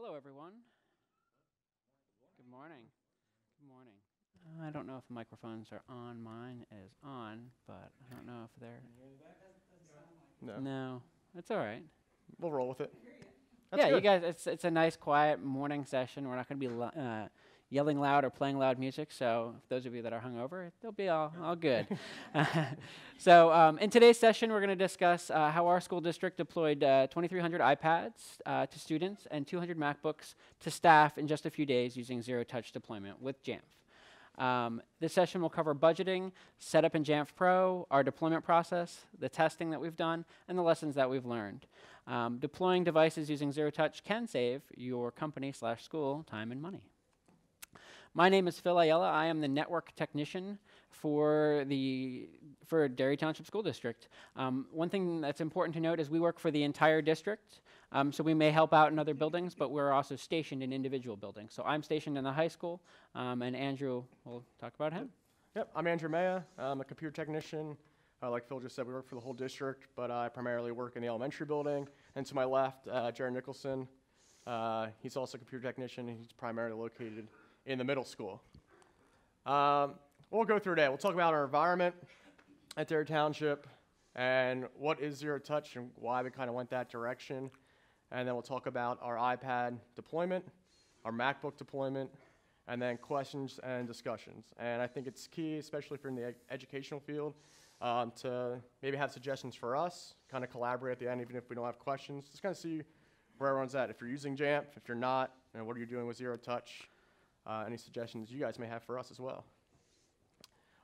Hello, everyone. Good morning. Good morning. I don't know if the microphones are on. Mine is on, but I don't know if they're. No. No, it's all right. We'll roll with it. That's Yeah, good. you guys, it's a nice, quiet morning session. We're not going to be yelling loud or playing loud music, so if those of you that are hungover, they'll be all good. So in today's session, we're going to discuss how our school district deployed 2,300 iPads to students and 200 MacBooks to staff in just a few days using zero-touch deployment with Jamf. This session will cover budgeting, setup in Jamf Pro, our deployment process, the testing that we've done, and the lessons that we've learned. Deploying devices using zero-touch can save your company/school time and money. My name is Phil Ayala. I am the network technician for Derry Township School District. One thing that's important to note is we work for the entire district, so we may help out in other buildings, but we're also stationed in individual buildings. So I'm stationed in the high school, and Andrew will talk about him. Yep, I'm Andrew Maya. I'm a computer technician. Like Phil just said, we work for the whole district, but I primarily work in the elementary building. And to my left, Jared Nicholson. He's also a computer technician, and he's primarily located in the middle school. We'll go through today. We'll talk about our environment at Derry Township and what is zero touch and why we kind of went that direction. And then we'll talk about our iPad deployment, our MacBook deployment, and then questions and discussions. And I think it's key, especially if you're in the educational field, to maybe have suggestions for us, kind of collaborate at the end, even if we don't have questions. Just kind of see where everyone's at. If you're using Jamf, if you're not, and what are you doing with zero touch? Any suggestions you guys may have for us as well.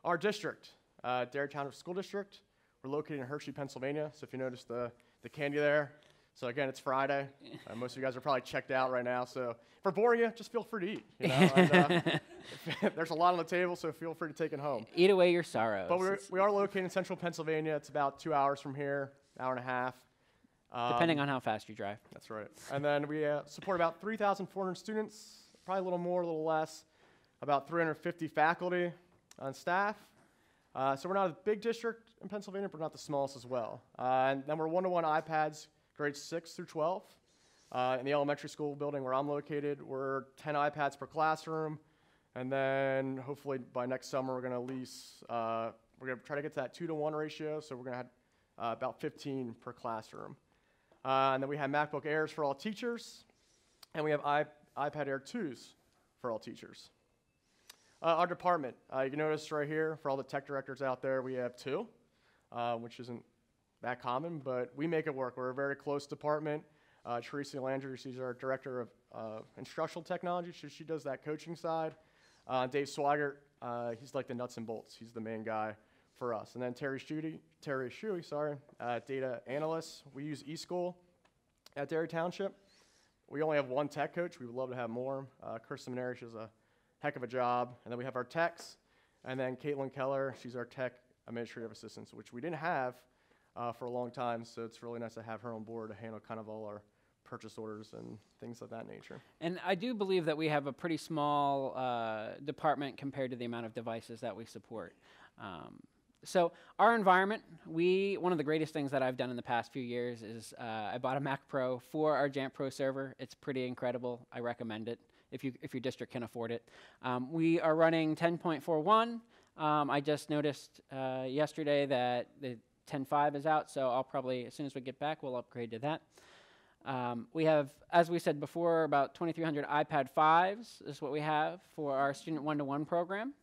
Our district, Derry Township School District, we're located in Hershey, Pennsylvania. So if you notice the candy there, so again, it's Friday. Most of you guys are probably checked out right now. So if we're boring you, just feel free to eat. You know? And, there's a lot on the table, so feel free to take it home. Eat away your sorrows. But we are located in central Pennsylvania. It's about 2 hours from here, hour and a half. Depending on how fast you drive. That's right. And then we support about 3,400 students, probably a little more, a little less, about 350 faculty on staff. So we're not a big district in Pennsylvania, but we're not the smallest as well. And then we're one-to-one iPads, grades 6 through 12. In the elementary school building where I'm located, we're 10 iPads per classroom. And then hopefully by next summer, we're going to lease, we're going to try to get to that 2-to-1 ratio. So we're going to have about 15 per classroom. And then we have MacBook Airs for all teachers. And we have iPad Air 2s for all teachers. Our department, you can notice right here, for all the tech directors out there, we have 2, which isn't that common, but we make it work. We're a very close department. Teresa Landry, she's our director of instructional technology. She does that coaching side. Dave Swigert, he's like the nuts and bolts. He's the main guy for us. And then Terry Shuey, data analyst. We use eSchool at Derry Township. We only have 1 tech coach. We would love to have more. Chris Seminary, she does a heck of a job. And then we have our techs. And then Caitlin Keller, she's our tech administrative assistant, which we didn't have for a long time. So it's really nice to have her on board to handle kind of all our purchase orders and things of that nature. And I do believe that we have a pretty small department compared to the amount of devices that we support. So our environment, one of the greatest things that I've done in the past few years is I bought a Mac Pro for our Jamf Pro server. It's pretty incredible. I recommend it if your district can afford it. We are running 10.41. I just noticed yesterday that the 10.5 is out, so I'll probably, as soon as we get back, we'll upgrade to that. We have, as we said before, about 2,300 iPad 5s is what we have for our student one-to-one program.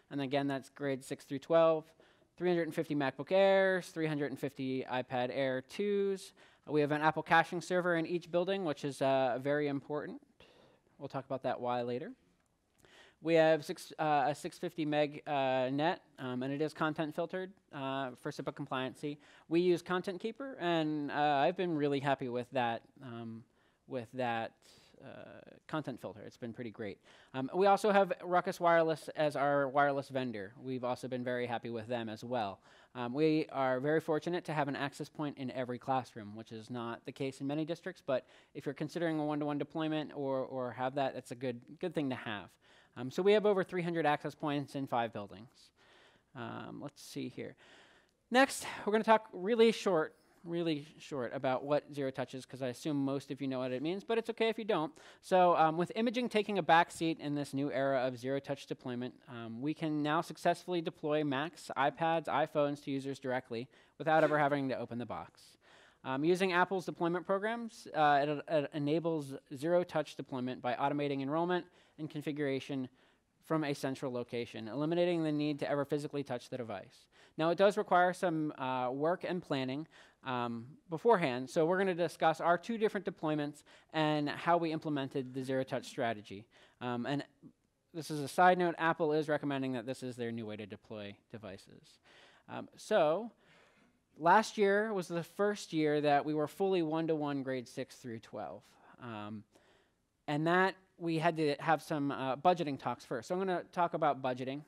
And again, that's grades 6 through 12. 350 MacBook Airs, 350 iPad Air 2s. We have an Apple caching server in each building, which is very important. We'll talk about that why later. We have a 650 meg net, and it is content filtered for SIPA compliancy. We use Content Keeper, and I've been really happy with that content filter. It's been pretty great. We also have Ruckus Wireless as our wireless vendor. We've also been very happy with them as well. We are very fortunate to have an access point in every classroom, which is not the case in many districts, but if you're considering a one-to-one deployment or have that, it's a good thing to have. So we have over 300 access points in 5 buildings. Let's see here. Next, we're going to talk really short really short about what zero touch is, because I assume most of you know what it means, but it's okay if you don't. So with imaging taking a backseat in this new era of zero touch deployment, we can now successfully deploy Macs, iPads, iPhones to users directly without ever having to open the box. Using Apple's deployment programs, it enables zero-touch deployment by automating enrollment and configuration from a central location, eliminating the need to ever physically touch the device. Now, it does require some work and planning beforehand, so we're going to discuss our 2 different deployments and how we implemented the zero-touch strategy. And this is a side note, Apple is recommending that this is their new way to deploy devices. Last year was the first year that we were fully one-to-one grade 6 through 12. And that we had to have some budgeting talks first. So I'm going to talk about budgeting.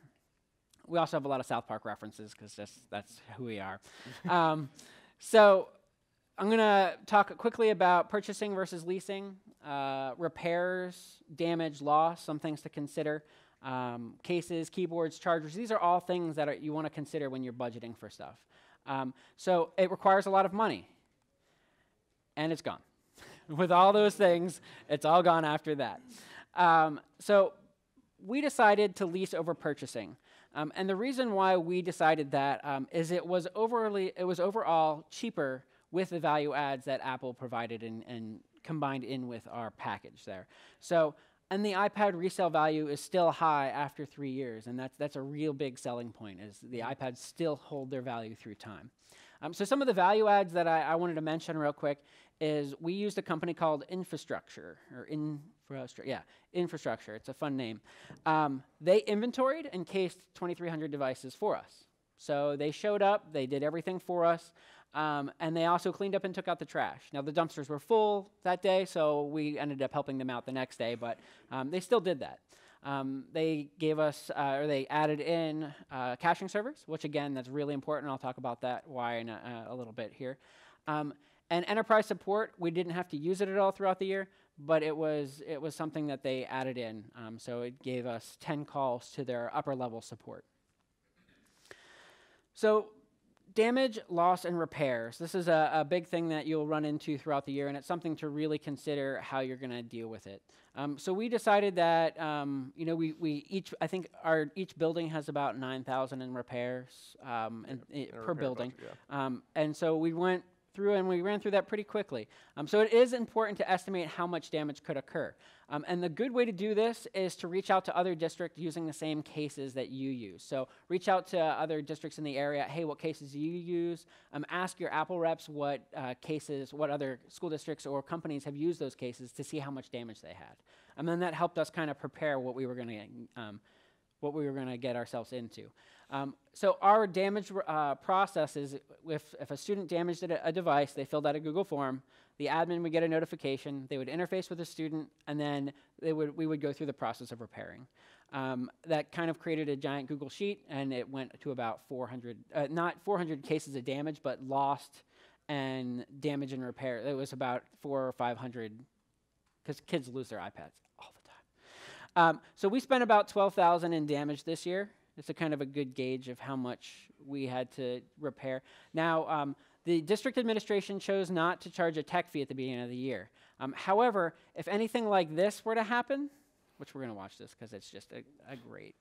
We also have a lot of South Park references because that's who we are. So I'm going to talk quickly about purchasing versus leasing, repairs, damage, loss, some things to consider, cases, keyboards, chargers. These are all things that you want to consider when you're budgeting for stuff. So it requires a lot of money, and it's gone. With all those things, it's all gone after that. So we decided to lease over purchasing. And the reason why we decided that is it was overall cheaper with the value adds that Apple provided and combined in with our package there. So, and the iPad resale value is still high after 3 years, and that's a real big selling point, is the iPads still hold their value through time. So some of the value adds that I wanted to mention real quick is we used a company called Infrastructure. It's a fun name. They inventoried and cased 2,300 devices for us. So they showed up, they did everything for us, and they also cleaned up and took out the trash. Now, the dumpsters were full that day, so we ended up helping them out the next day, but they still did that. They gave us, or they added in caching servers, which again, that's really important. I'll talk about that why in a little bit here. And enterprise support, we didn't have to use it at all throughout the year, but it was something that they added in. So it gave us 10 calls to their upper level support. So damage, loss, and repairs. This is a big thing that you'll run into throughout the year, and it's something to really consider how you're going to deal with it. So we decided that I think each building has about 9,000 in repairs per building, and so we went through and we ran through that pretty quickly. So it is important to estimate how much damage could occur. And the good way to do this is to reach out to other districts using the same cases that you use. So reach out to other districts in the area. Hey, what cases do you use? Ask your Apple reps what other school districts or companies have used those cases to see how much damage they had. And then that helped us kind of prepare what we were going to get ourselves into. So our damage process is if a student damaged a device, they filled out a Google form, the admin would get a notification, they would interface with the student, and then we would go through the process of repairing. That kind of created a giant Google sheet, and it went to about 400, not 400 cases of damage, but lost and damage and repair. It was about 400 or 500, because kids lose their iPads all the time. So we spent about $12,000 in damage this year. It's a kind of a good gauge of how much we had to repair. Now, the district administration chose not to charge a tech fee at the beginning of the year. However, if anything like this were to happen, which we're going to watch this because it's just a great.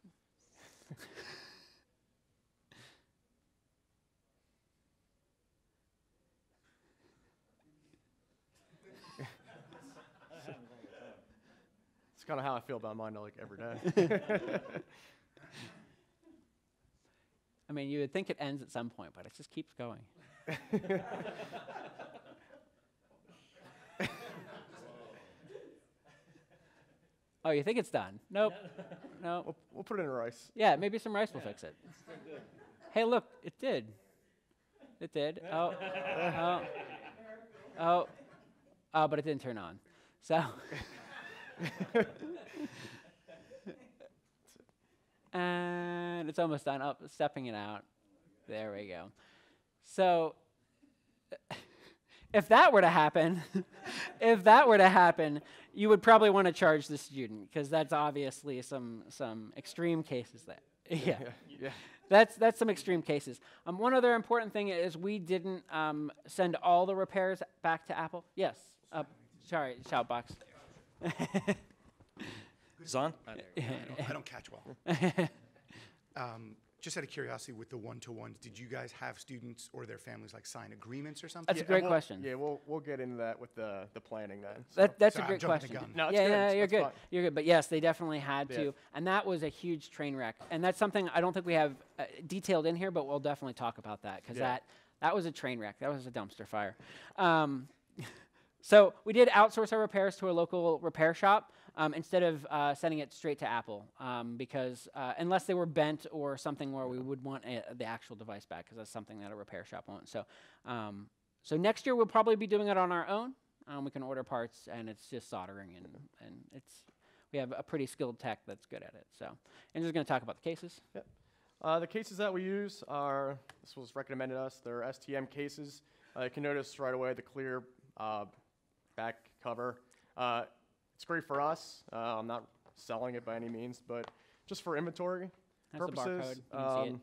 It's kind of how I feel about mine like every day. I mean, you would think it ends at some point, but it just keeps going. Oh, you think it's done? Nope. No. We'll put it in rice. Yeah, maybe some rice will fix it. Hey, look, it did. It did. Oh, but it didn't turn on. So. And it's almost done. Oh, stepping it out. There we go. So if that were to happen, you would probably want to charge the student because that's obviously some extreme cases there. Yeah. That's some extreme cases. One other important thing is we didn't send all the repairs back to Apple. Yes. Sorry, shoutbox. Is on? I don't catch well. Just out of curiosity, with the one-to-ones, did you guys have students or their families like sign agreements or something? That's a great question. Yeah, we'll get into that with the planning then. So. That's Sorry, a great I'm jumping the question. gun. No, it's yeah, good. yeah, you're That's good. fine. You're good. But yes, they definitely had Yeah. to, and that was a huge train wreck. And that's something I don't think we have detailed in here, but we'll definitely talk about that because that was a train wreck. That was a dumpster fire. So we did outsource our repairs to a local repair shop instead of sending it straight to Apple because unless they were bent or something where we would want the actual device back because that's something that a repair shop won't. So, so next year we'll probably be doing it on our own. We can order parts and it's just soldering and we have a pretty skilled tech that's good at it. So I'm just going to talk about the cases. Yep. The cases that we use are, this was recommended us, they're STM cases. You can notice right away the clear back cover. It's great for us. I'm not selling it by any means, but just for inventory That's the purposes. barcode. You can see it.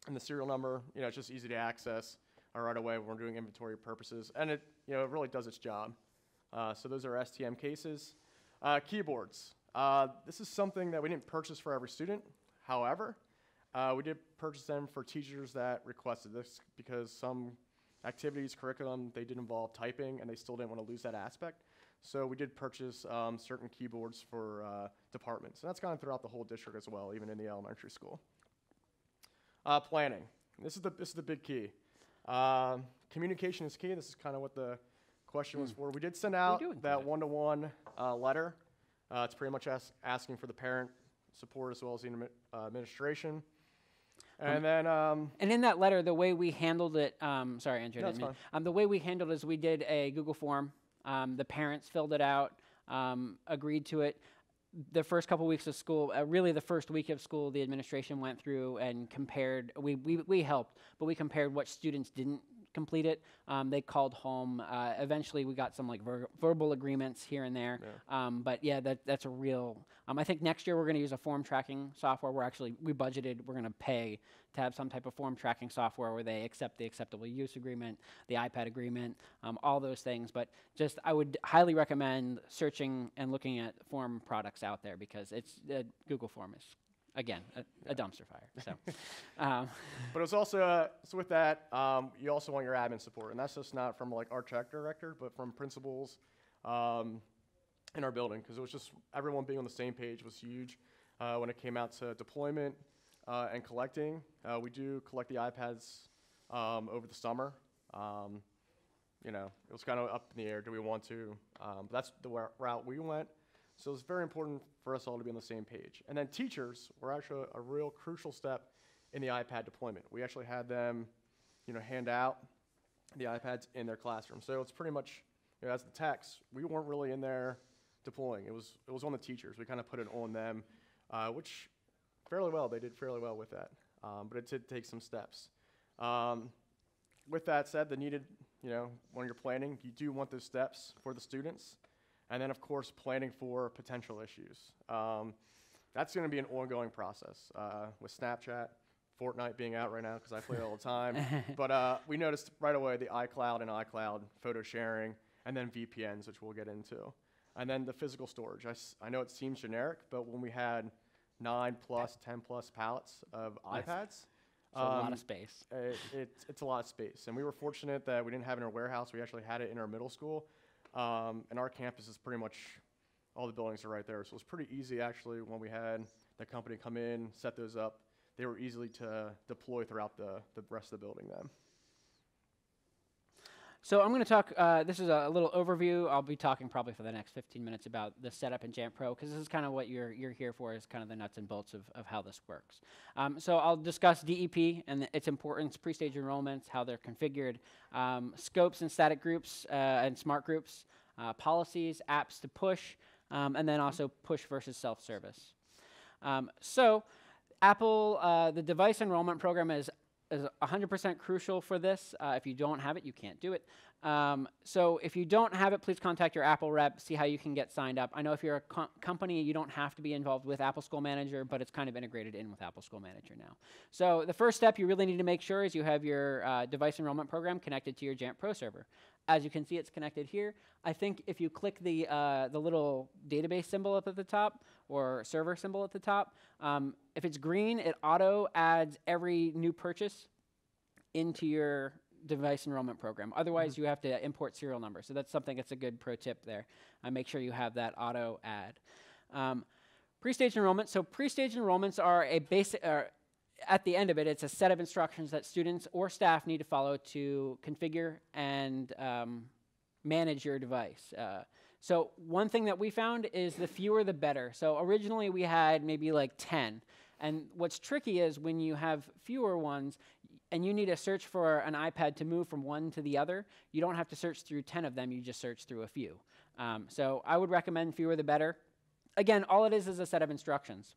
And the serial number, it's just easy to access right away when we're doing inventory purposes. And it really does its job. So those are STM cases. Keyboards. This is something that we didn't purchase for every student. However, we did purchase them for teachers that requested this because some activities, curriculum, they did involve typing and they still didn't want to lose that aspect. So we did purchase certain keyboards for departments. And that's gone throughout the whole district as well, even in the elementary school. Planning. This is the big key. Communication is key. This is kind of what the question was for. We did send out that one-to-one letter. It's pretty much asking for the parent support as well as the administration. And then, and in that letter, the way we handled it, sorry, Andrew, No, I didn't it's mean- the way we handled it is we did a Google form. The parents filled it out, agreed to it. The first couple weeks of school, really the first week of school, the administration went through and compared. We helped, but we compared what students didn't complete it. They called home. Eventually, we got some like verbal agreements here and there. Yeah. But yeah, that's a real. I think next year we're going to use a form tracking software. We budgeted. We're going to pay to have some type of form tracking software where they accept the acceptable use agreement, the iPad agreement, all those things. But just I would highly recommend searching and looking at form products out there because it's Google Form is. Again, a dumpster fire. So, but it's also, so with that, you also want your admin support. And that's just not from like our tech director, but from principals in our building. Because it was just everyone being on the same page was huge when it came out to deployment and collecting. We do collect the iPads over the summer. It was kind of up in the air. Do we want to? But that's the route we went. So it's very important for us all to be on the same page. And then teachers were actually a real crucial step in the iPad deployment. We actually had them, hand out the iPads in their classroom. So it's pretty much, as the techs, we weren't really in there deploying. It was on the teachers. We kind of put it on them, which they did fairly well with that. But it did take some steps. With that said, the needed, when you're planning, you do want those steps for the students. And then, of course, planning for potential issues. That's going to be an ongoing process with Snapchat, Fortnite being out right now because I play it all the time. But we noticed right away the iCloud photo sharing, and then VPNs, which we'll get into. And then the physical storage. I know it seems generic, but when we had 9+, 10+ pallets of iPads, it's a lot of space. It's a lot of space. And we were fortunate that we didn't have it in our warehouse. We actually had it in our middle school. And our campus is pretty much, all the buildings are right there. So it was pretty easy, actually, when we had the company come in, set those up. They were easily to deploy throughout the rest of the building then. So I'm going to talk, this is a little overview. I'll be talking probably for the next 15 minutes about the setup in Jamf Pro, because this is kind of what you're here for, is kind of the nuts and bolts of how this works. So I'll discuss DEP and its importance, pre-stage enrollments, how they're configured, scopes and static groups and smart groups, policies, apps to push, and then also push versus self-service. So Apple, the device enrollment program is is 100% crucial for this. If you don't have it, you can't do it. So if you don't have it, please contact your Apple rep, see how you can get signed up. I know if you're a company, you don't have to be involved with Apple School Manager, but it's kind of integrated in with Apple School Manager now. So the first step you really need to make sure is you have your device enrollment program connected to your Jamf Pro server. As you can see, it's connected here. I think if you click the little database symbol up at the top, or server symbol at the top, if it's green, it auto adds every new purchase into your device enrollment program. Otherwise, you have to import serial numbers. So that's something that's a good pro tip there. Make sure you have that auto add. Pre-stage enrollment. So pre-stage enrollments are a basic, at the end of it, it's a set of instructions that students or staff need to follow to configure and manage your device. So one thing that we found is the fewer the better. So originally we had maybe like 10. And what's tricky is when you have fewer ones and you need to search for an iPad to move from one to the other, you don't have to search through 10 of them, you just search through a few. So I would recommend fewer the better. Again, all it is a set of instructions.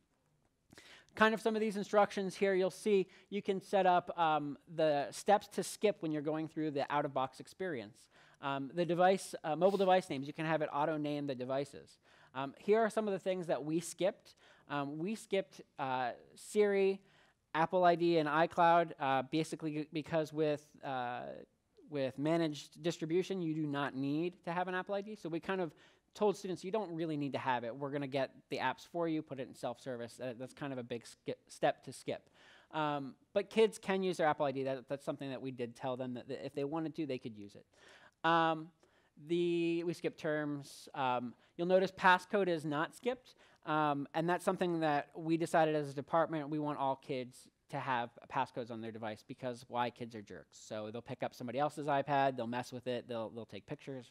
Kind of some of these instructions here, you'll see you can set up the steps to skip when you're going through the out-of-box experience. The device, mobile device names, you can have it auto-name the devices. Here are some of the things that we skipped. We skipped Siri, Apple ID, and iCloud, basically because with managed distribution, you do not need to have an Apple ID. So we kind of told students, you don't really need to have it. We're going to get the apps for you, put it in self-service. That's kind of a big step to skip. But kids can use their Apple ID. That's something that we did tell them that if they wanted to, they could use it. We skipped terms. You'll notice passcode is not skipped. And that's something that we decided as a department, we want all kids to have passcodes on their device because why? Kids are jerks. So they'll pick up somebody else's iPad, they'll mess with it, they'll take pictures,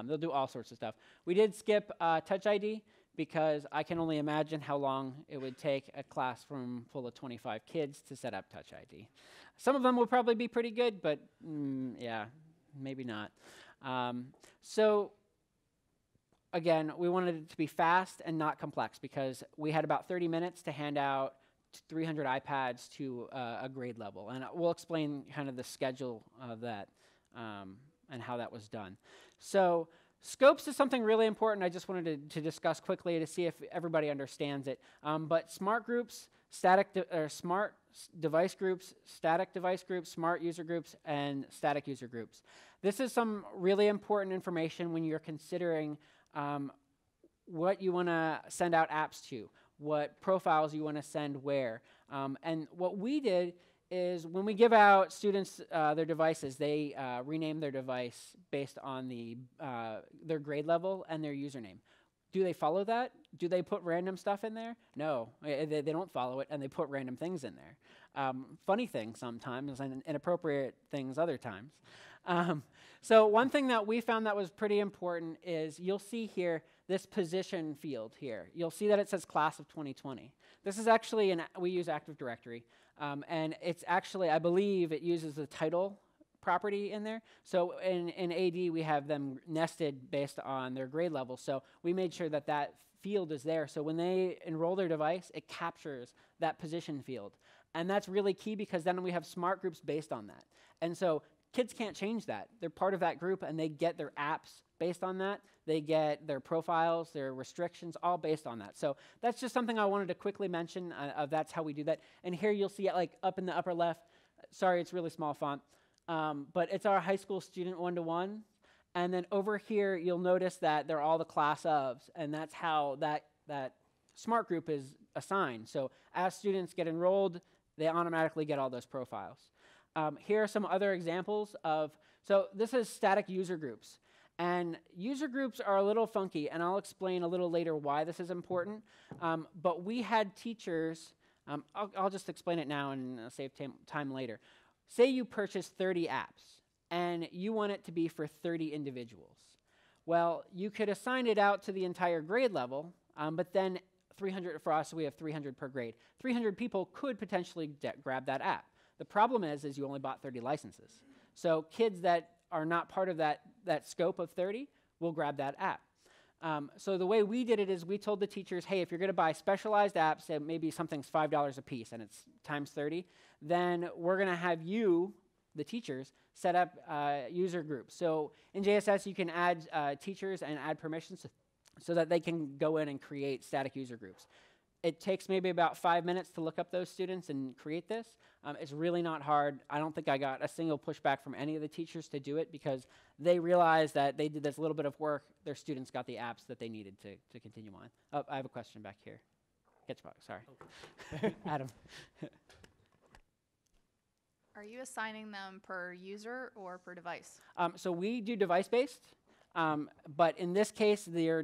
they'll do all sorts of stuff. We did skip Touch ID because I can only imagine how long it would take a classroom full of 25 kids to set up Touch ID. Some of them will probably be pretty good, but yeah, maybe not. So again, we wanted it to be fast and not complex because we had about 30 minutes to hand out 300 iPads to a grade level. And we'll explain kind of the schedule of that and how that was done. So scopes is something really important I just wanted to discuss quickly to see if everybody understands it. But smart groups, smart device groups, static device groups, smart user groups, and static user groups. This is some really important information when you're considering what you want to send out apps to, what profiles you want to send where. And what we did is when we give out students their devices, they rename their device based on their grade level and their username. Do they follow that? Do they put random stuff in there? No, they don't follow it, and they put random things in there. Funny things sometimes, and inappropriate things other times. So one thing that we found that was pretty important is you'll see here this position field here. You'll see that it says class of 2020. This is actually, we use Active Directory, and it's actually, I believe it uses the title property in there. So in AD, we have them nested based on their grade level. So we made sure that that field is there. So when they enroll their device, it captures that position field. And that's really key because then we have smart groups based on that. And so kids can't change that. They're part of that group and they get their apps based on that. They get their profiles, their restrictions, all based on that. So that's just something I wanted to quickly mention that's how we do that. And here you'll see it like up in the upper left. Sorry, it's really small font. But it's our high school student one-to-one. And then over here, you'll notice that they're all the class ofs. And that's how that smart group is assigned. So as students get enrolled, they automatically get all those profiles. Here are some other examples of, so this is static user groups. And user groups are a little funky, and I'll explain a little later why this is important. But we had teachers, I'll just explain it now and save time later. Say you purchase 30 apps, and you want it to be for 30 individuals. Well, you could assign it out to the entire grade level, but then 300, for us, we have 300 per grade. 300 people could potentially grab that app. The problem is you only bought 30 licenses. So kids that are not part of that scope of 30 will grab that app. So the way we did it is we told the teachers, hey, if you're going to buy specialized apps, say maybe something's $5 a piece and it's times 30, then we're going to have you, the teachers, set up user groups. So in JSS, you can add teachers and add permissions so that they can go in and create static user groups. It takes maybe about 5 minutes to look up those students and create this. It's really not hard. I don't think I got a single pushback from any of the teachers to do it because they realized that they did this little bit of work. Their students got the apps that they needed to continue on. Oh, I have a question back here. Sketchbox, sorry. Okay. Adam. Are you assigning them per user or per device? So we do device-based, but in this case, they're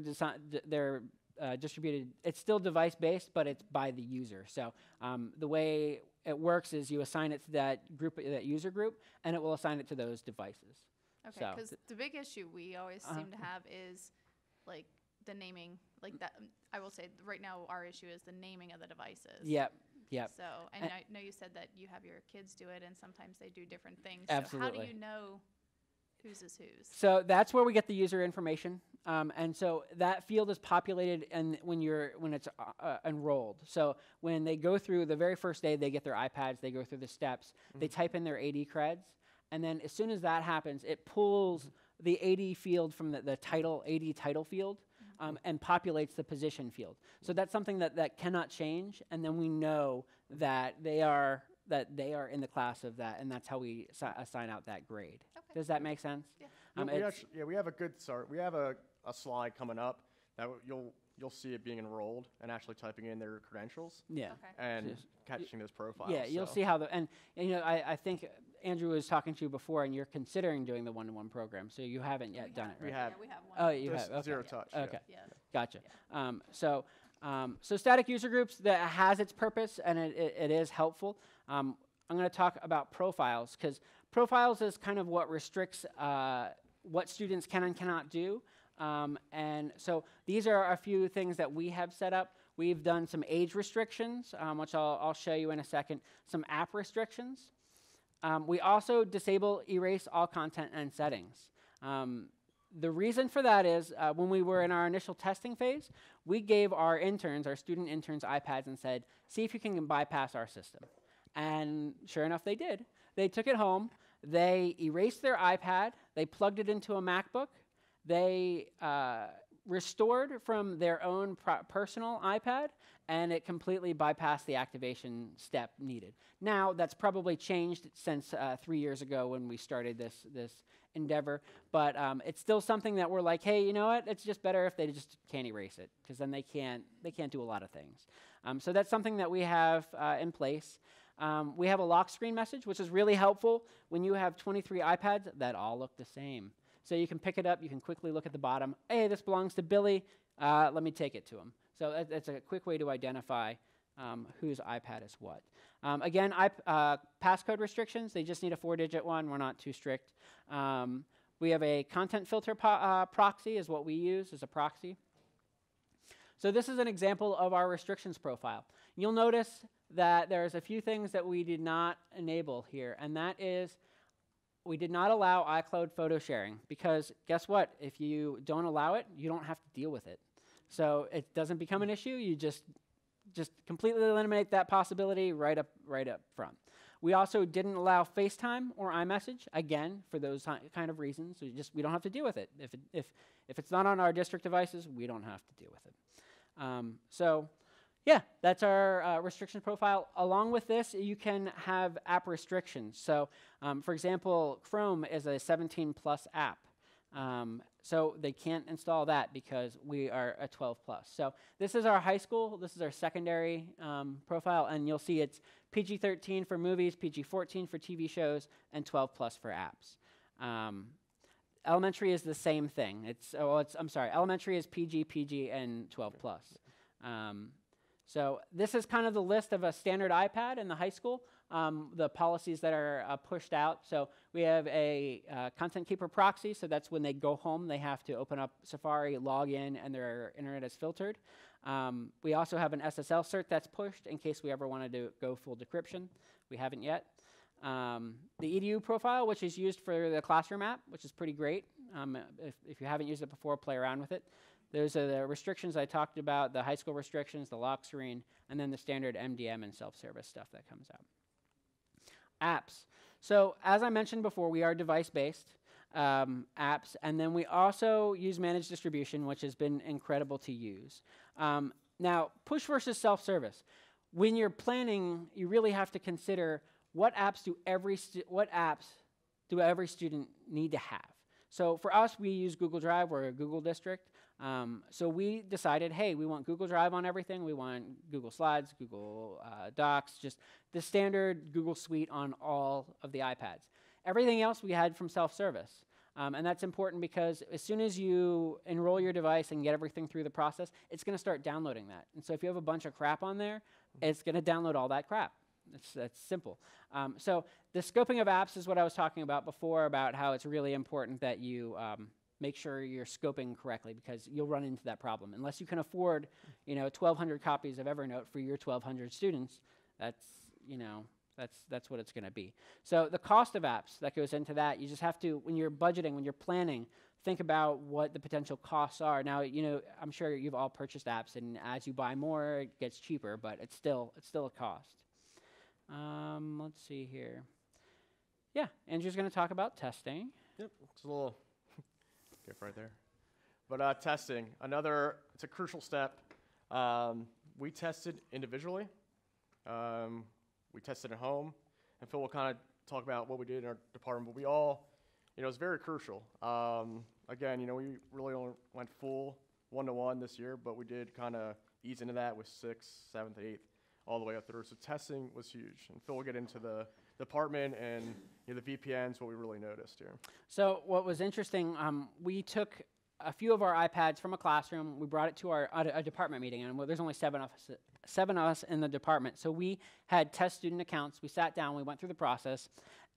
distributed. It's still device-based, but it's by the user. So the way it works is you assign it to that group, that user group, and it will assign it to those devices. Okay, because the big issue we always seem to have is like the naming, like that. I will say right now our issue is the naming of the devices. Yep. Yep. So, and I know you said that you have your kids do it, and sometimes they do different things. Absolutely. So how do you know whose is whose? So that's where we get the user information, and so that field is populated when it's enrolled. So when they go through the very first day, they get their iPads, they go through the steps, they type in their AD creds, and then as soon as that happens, it pulls the AD field from the title AD title field. And populates the position field. So that's something that cannot change, and then we know that they are in the class of that, and that's how we assign out that grade. Okay. Does that make sense? Yeah. We have a good start. We have a slide coming up that you'll see it being enrolled and actually typing in their credentials. Yeah. Okay. And catching those profiles. Yeah, you'll see how and I think Andrew was talking to you before, and you're considering doing the one-to-one program, so you haven't yet done it, right? We have. Yeah, we have one. Oh, you have. Okay. Zero touch. Okay. Yeah. Gotcha. Yeah. So static user groups, that has its purpose, and it is helpful. I'm going to talk about profiles, because profiles is kind of what restricts what students can and cannot do. And so these are a few things that we have set up. We've done some age restrictions, which I'll show you in a second, some app restrictions. We also disable erase all content and settings. The reason for that is when we were in our initial testing phase, we gave our interns, our student interns, iPads and said, see if you can bypass our system. And sure enough, they did. They took it home. They erased their iPad. They plugged it into a MacBook. They restored from their own personal iPad, and it completely bypassed the activation step needed. Now, that's probably changed since 3 years ago when we started this endeavor, but it's still something that we're like, hey, you know what? It's just better if they just can't erase it, because then they can't do a lot of things. So that's something that we have in place. We have a lock screen message, which is really helpful when you have 23 iPads that all look the same. So you can pick it up, you can quickly look at the bottom. Hey, this belongs to Billy. Let me take it to him. So that's a quick way to identify whose iPad is what. Again, passcode restrictions, they just need a 4-digit one. We're not too strict. We have a content filter proxy is what we use as a proxy. So this is an example of our restrictions profile. You'll notice that there's a few things that we did not enable here, and that is we did not allow iCloud photo sharing, because guess what? If you don't allow it, you don't have to deal with it. So it doesn't become an issue. You just completely eliminate that possibility right up front. We also didn't allow FaceTime or iMessage, again, for those kind of reasons. We don't have to deal with it. If it's not on our district devices, we don't have to deal with it. So yeah, that's our restriction profile. Along with this, you can have app restrictions. So for example, Chrome is a 17+ app. So they can't install that because we are a 12+. So this is our high school. This is our secondary profile. And you'll see it's PG-13 for movies, PG-14 for TV shows, and 12+ for apps. Elementary is the same thing. Elementary is PG, and 12+. So this is kind of the list of a standard iPad in the high school, the policies that are pushed out. So we have a content keeper proxy, so that's when they go home, they have to open up Safari, log in, and their internet is filtered. We also have an SSL cert that's pushed in case we ever wanted to go full decryption. We haven't yet. The EDU profile, which is used for the classroom app, which is pretty great. If you haven't used it before, play around with it. Those are the restrictions I talked about, the high school restrictions, the lock screen, and then the standard MDM and self-service stuff that comes out. Apps. So as I mentioned before, we are device-based apps, and then we also use managed distribution, which has been incredible to use. Now, push versus self-service. When you're planning, you really have to consider what apps do every student need to have. So for us, we use Google Drive. We're a Google district. So we decided, hey, we want Google Drive on everything. We want Google Slides, Google Docs, just the standard Google Suite on all of the iPads. Everything else we had from self-service. And that's important because as soon as you enroll your device and get everything through the process, it's going to start downloading that. And so if you have a bunch of crap on there, it's going to download all that crap. That's simple. So the scoping of apps is what I was talking about before, about how it's really important that you make sure you're scoping correctly, because you'll run into that problem. Unless you can afford, 1,200 copies of Evernote for your 1,200 students, that's what it's going to be. So the cost of apps that goes into that, you just have to, when you're budgeting, when you're planning, think about what the potential costs are. Now, I'm sure you've all purchased apps, and as you buy more, it gets cheaper, but it's still a cost. Let's see here. Yeah, Andrew's going to talk about testing. Yep, it's a little skip right there. But testing, it's a crucial step. We tested individually. We tested at home, and Phil will kind of talk about what we did in our department, but we all, it's very crucial. Again, we really only went full one-to-one this year, but we did kind of ease into that with 6th, 7th, 8th, all the way up through. So testing was huge, and Phil will get into the department and the VPNs, what we really noticed here. So what was interesting, we took a few of our iPads from a classroom, we brought it to a department meeting, and there's only seven of us in the department. So we had test student accounts, we sat down, we went through the process,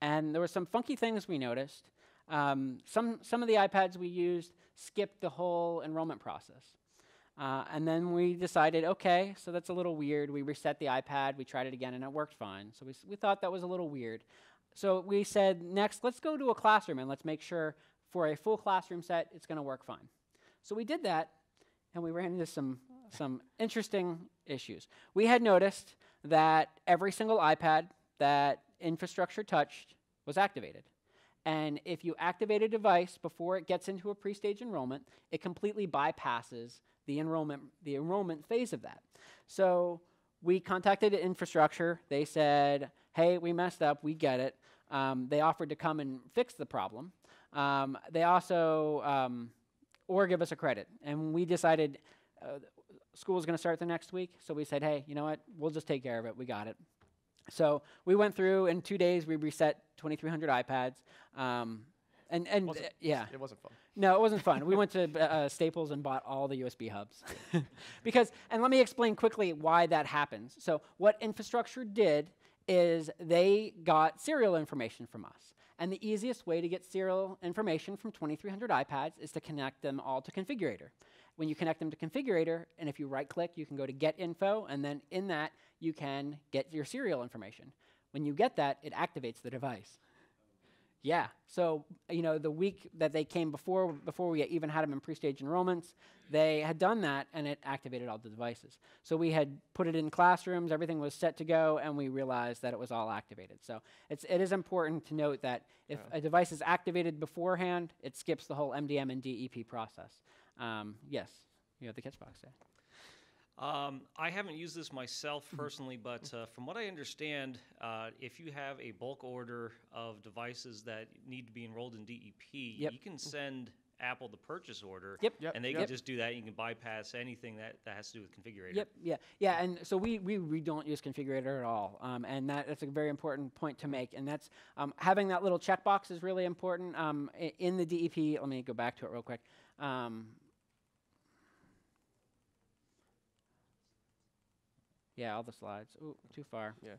and there were some funky things we noticed. Some of the iPads we used skipped the whole enrollment process. And then we decided, okay, so that's a little weird. We reset the iPad, we tried it again, and it worked fine. So we thought that was a little weird. So we said, next, let's go to a classroom, and let's make sure for a full classroom set, it's going to work fine. So we did that, and we ran into some interesting issues. We had noticed that every single iPad that infrastructure touched was activated. And if you activate a device before it gets into a pre-stage enrollment, it completely bypasses the enrollment phase of that. So we contacted infrastructure. They said, hey, we messed up, we get it. They offered to come and fix the problem. They also, or give us a credit. And we decided school's going to start the next week. So we said, hey, you know what, we'll just take care of it, we got it. So we went through, in 2 days, we reset 2,300 iPads. Yeah. It wasn't fun. No, it wasn't fun. We went to Staples and bought all the USB hubs. And let me explain quickly why that happens. So what infrastructure did is they got serial information from us. And the easiest way to get serial information from 2,300 iPads is to connect them all to Configurator. When you connect them to Configurator, and if you right-click, you can go to Get Info, and then in that, you can get your serial information. When you get that, it activates the device. Yeah, so the week that they came before we even had them in pre-stage enrollments, they had done that, and it activated all the devices. So we had put it in classrooms, everything was set to go, and we realized that it was all activated. So it is important to note that if a device is activated beforehand, it skips the whole MDM and DEP process. Yes, you have the catch box there. I haven't used this myself personally, but from what I understand, if you have a bulk order of devices that need to be enrolled in DEP, you can send Apple the purchase order, and they can just do that. You can bypass anything that has to do with Configurator. Yeah, and so we don't use Configurator at all, and that's a very important point to make, and that's having that little checkbox is really important. In the DEP, let me go back to it real quick. Yeah, all the slides. Ooh, too far. Yeah.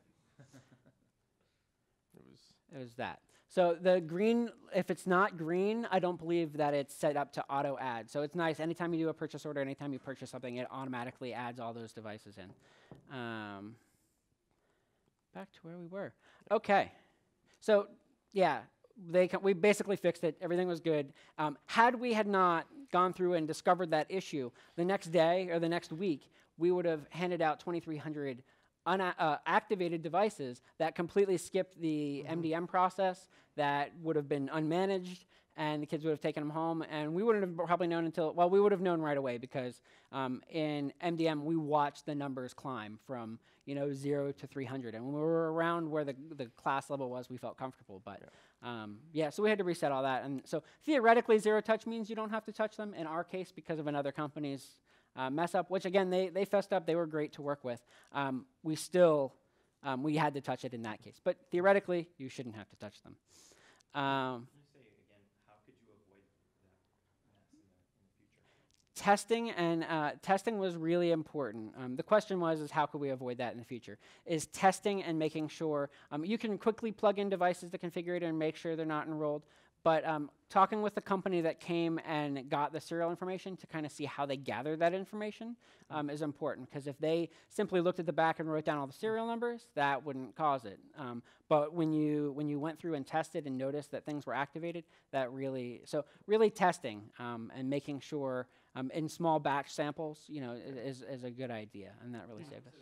It was that. So the green, if it's not green, I don't believe that it's set up to auto add. So it's nice. Anytime you do a purchase order, anytime you purchase something, it automatically adds all those devices in. Back to where we were. Okay. So yeah, we basically fixed it. Everything was good. Had we not gone through and discovered that issue, the next day or the next week, we would have handed out 2,300 activated devices that completely skipped the MDM process, that would have been unmanaged, and the kids would have taken them home, and we wouldn't have probably known until, well, we would have known right away, because in MDM, we watched the numbers climb from 0 to 300, and when we were around where the class level was, we felt comfortable, but so we had to reset all that, and so theoretically, zero touch means you don't have to touch them. In our case, because of another company's mess up, which again, they fessed up, they were great to work with, we still, we had to touch it in that case, but theoretically, you shouldn't have to touch them. Testing was really important. The question was how could we avoid that in the future? Is testing and making sure you can quickly plug in devices to configure it and make sure they're not enrolled. But talking with the company that came and got the serial information to kind of see how they gathered that information is important, because if they simply looked at the back and wrote down all the serial numbers, that wouldn't cause it. But when you went through and tested and noticed that things were activated, that really testing and making sure in small batch samples, is a good idea, and that really saved us.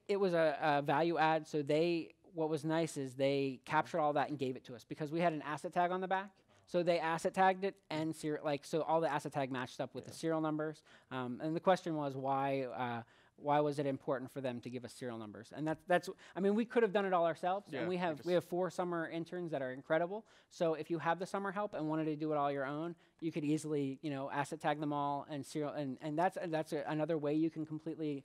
It was a value add, so what was nice is they captured all that and gave it to us, because we had an asset tag on the back. So they asset tagged it, and so all the asset tag matched up with the serial numbers. And the question was why was it important for them to give us serial numbers? And we could have done it all ourselves. Yeah, and we have 4 summer interns that are incredible. So if you have the summer help and wanted to do it all your own, you could easily asset tag them all and serial, and that's another way you can completely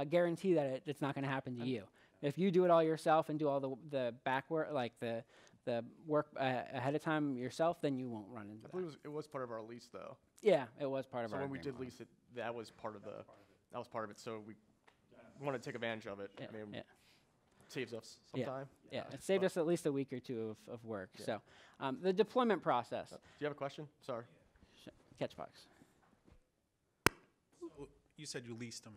guarantee that it's not going to happen to you. If you do it all yourself and do all the back work, like the work ahead of time yourself, then you won't run into that. I believe it was part of our lease, though. Yeah, it was part of our So when we did agreement. lease it, that was part of it. So we want to take advantage of it. Yeah, It yeah. saves us some time. Yeah, it saved us at least a week or two of work. Yeah. So the deployment process. Do you have a question? Sorry. Catchbox. So you said you leased them.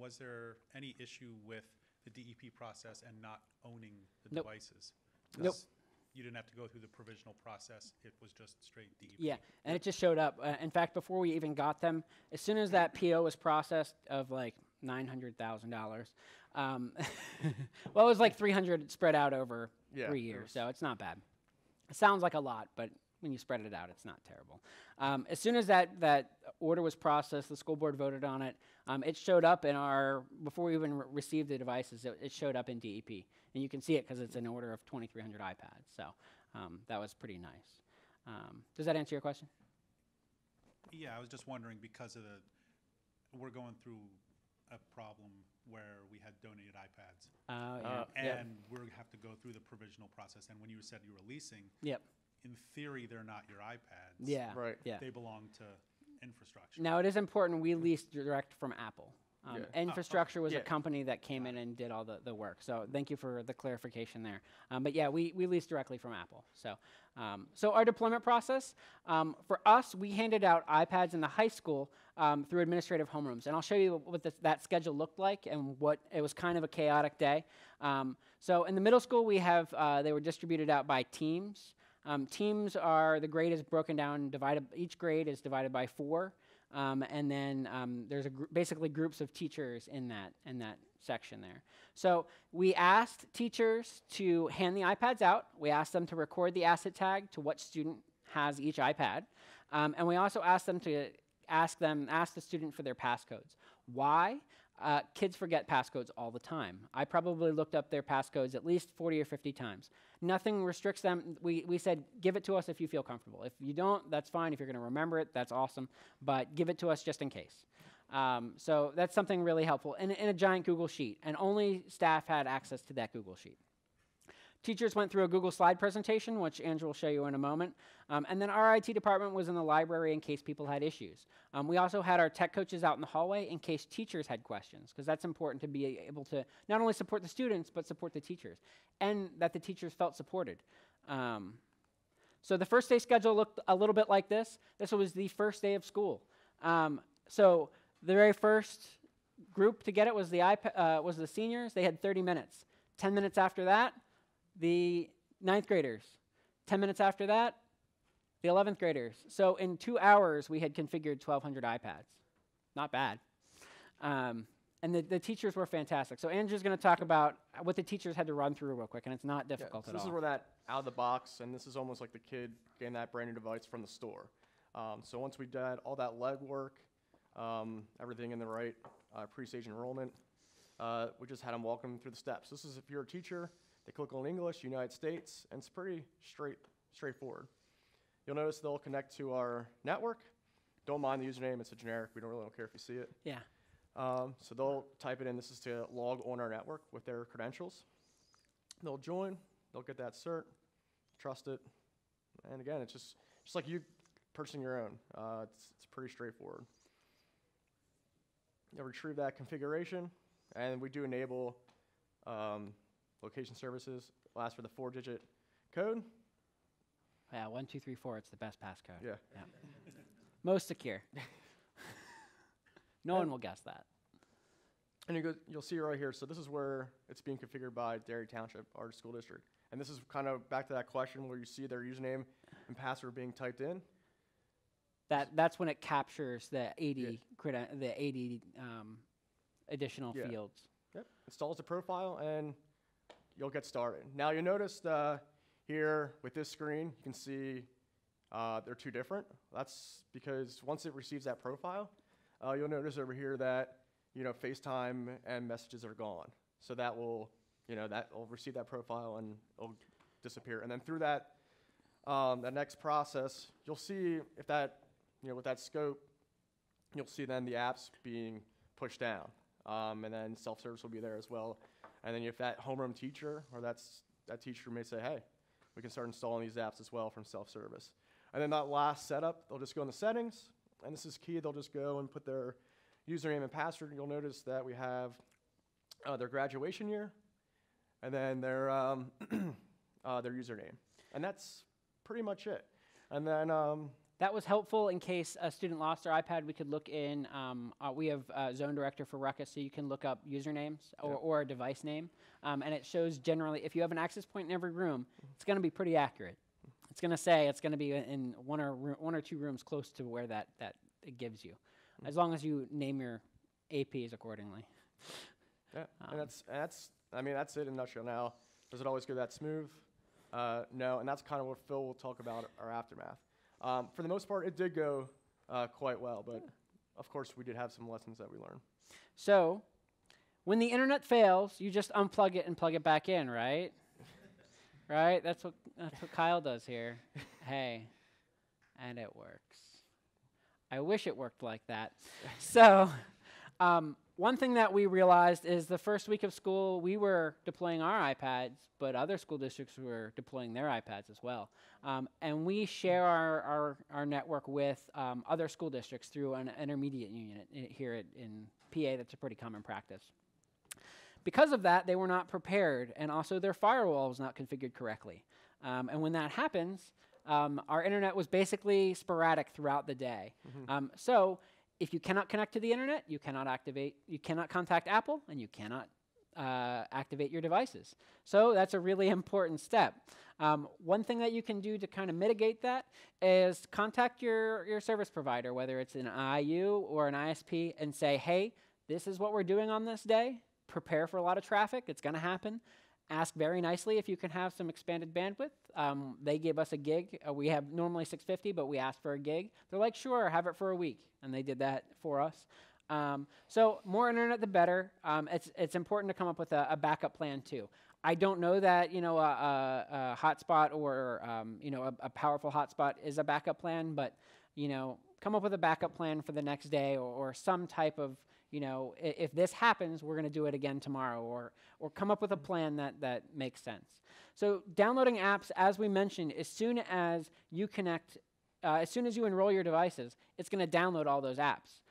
Was there any issue with the DEP process and not owning the Nope. devices? Nope. You didn't have to go through the provisional process. It was just straight DEP. Yeah, and it just showed up. In fact, before we even got them, as soon as that PO was processed of like $900,000, well, it was like 300 spread out over 3 years, so it's not bad. It sounds like a lot, but when you spread it out, it's not terrible. As soon as that order was processed, the school board voted on it. It showed up in before we even received the devices, it showed up in DEP. And you can see it because it's an order of 2,300 iPads. So that was pretty nice. Does that answer your question? Yeah, I was just wondering because we're going through a problem where we had donated iPads. And we have to go through the provisional process. And when you said you were leasing, Yep. in theory, they're not your iPads. Yeah. Right. Yeah. They belong to infrastructure. Now, it is important we leased direct from Apple. Infrastructure was a Yeah. company that came in and did all the work. So thank you for the clarification there. But yeah, we leased directly from Apple. So our deployment process, for us, we handed out iPads in the high school through administrative homerooms. And I'll show you what that schedule looked like, and it was kind of a chaotic day. So in the middle school, we have, they were distributed out by teams. Teams are, the grade is broken down, each grade is divided by 4. And then there's basically groups of teachers in that section there. So we asked teachers to hand the iPads out. We asked them to record the asset tag to what student has each iPad. And we also asked them to ask the student for their passcodes. Why? Kids forget passcodes all the time. I probably looked up their passcodes at least 40 or 50 times. Nothing restricts them. We said, give it to us if you feel comfortable. If you don't, that's fine. If you're going to remember it, that's awesome. But give it to us just in case. So that's something really helpful in a giant Google Sheet. And only staff had access to that Google Sheet. Teachers went through a Google slide presentation, which Andrew will show you in a moment. And then our IT department was in the library in case people had issues. We also had our tech coaches out in the hallway in case teachers had questions, because that's important to be able to not only support the students, but support the teachers, and that the teachers felt supported. So the first day schedule looked a little bit like this. This was the first day of school. So the very first group to get it was the seniors. They had 30 minutes. 10 minutes after that, the 9th graders. 10 minutes after that, the 11th graders. So in 2 hours, we had configured 1,200 iPads. Not bad. And the teachers were fantastic. So Andrew's going to talk about what the teachers had to run through real quick, and it's not difficult so at this all. is where that out of the box, and this is almost like the kid getting that brand new device from the store. So once we did all that legwork, everything in the right pre-stage enrollment, we just had them walk them through the steps. This is if you're a teacher, they click on English, United States, and it's pretty straightforward. You'll notice they'll connect to our network. Don't mind the username, it's a generic. We don't really care if you see it. Yeah. So they'll type it in. This is to log on our network with their credentials. They'll join. They'll get that cert, trust it. And again, it's just like you purchasing your own. It's pretty straightforward. You'll retrieve that configuration, and we do enable location services. We'll ask for the 4-digit code. Yeah, 1, 2, 3, 4. It's the best passcode. Yeah. Most secure. No one will guess that. And you'll see right here. So this is where it's being configured by Derry Township, our school district. And this is kind of back to that question where you see their username and password being typed in. That's when it captures the 80 additional fields. Yep. Installs the profile, and you'll get started. Now you'll notice here with this screen, you can see they're two different. That's because once it receives that profile, you'll notice over here that FaceTime and messages are gone. So that will receive that profile and it'll disappear. And then through that next process, you'll see if that with that scope, you'll see then the apps being pushed down, and then self-service will be there as well. And then if that homeroom teacher or that teacher may say, hey, we can start installing these apps as well from self-service. And then that last setup, they'll just go in the settings, and this is key. They'll just go and put their username and password. You'll notice that we have their graduation year, and then their username, and that's pretty much it. And then that was helpful in case a student lost their iPad. We could look in. We have Zone Director for Ruckus, so you can look up usernames or a device name, and it shows generally if you have an access point in every room, it's going to be pretty accurate. It's going to say it's going to be in one or two rooms close to where that it gives you, as long as you name your APs accordingly. Yeah, and that's it in a nutshell. Now, does it always go that smooth? No, and that's kind of what Phil will talk about our aftermath. For the most part, it did go quite well, but of course we did have some lessons that we learned. So, when the internet fails, you just unplug it and plug it back in, right? Right? That's what Kyle does here. Hey, and it works. I wish it worked like that. So, one thing that we realized is the first week of school, we were deploying our iPads, but other school districts were deploying their iPads as well. And we share our network with other school districts through an intermediate unit here in PA. That's a pretty common practice. Because of that, they were not prepared, and also their firewall was not configured correctly. And when that happens, our internet was basically sporadic throughout the day. So if you cannot connect to the internet, you cannot contact Apple, and you cannot activate your devices. So that's a really important step. One thing that you can do to kind of mitigate that is contact your service provider, whether it's an IU or an ISP, and say, hey, this is what we're doing on this day. Prepare for a lot of traffic. It's going to happen. Ask very nicely if you can have some expanded bandwidth. They gave us a gig. We have normally 650, but we asked for a gig. They're like, sure, have it for a week. And they did that for us. So more internet, the better. It's important to come up with a backup plan, too. I don't know that a hotspot or a powerful hotspot is a backup plan, but come up with a backup plan for the next day or some type of if this happens, we're going to do it again tomorrow, or come up with a plan that makes sense. So downloading apps, as we mentioned, as soon as you connect, as soon as you enroll your devices, it's going to download all those apps.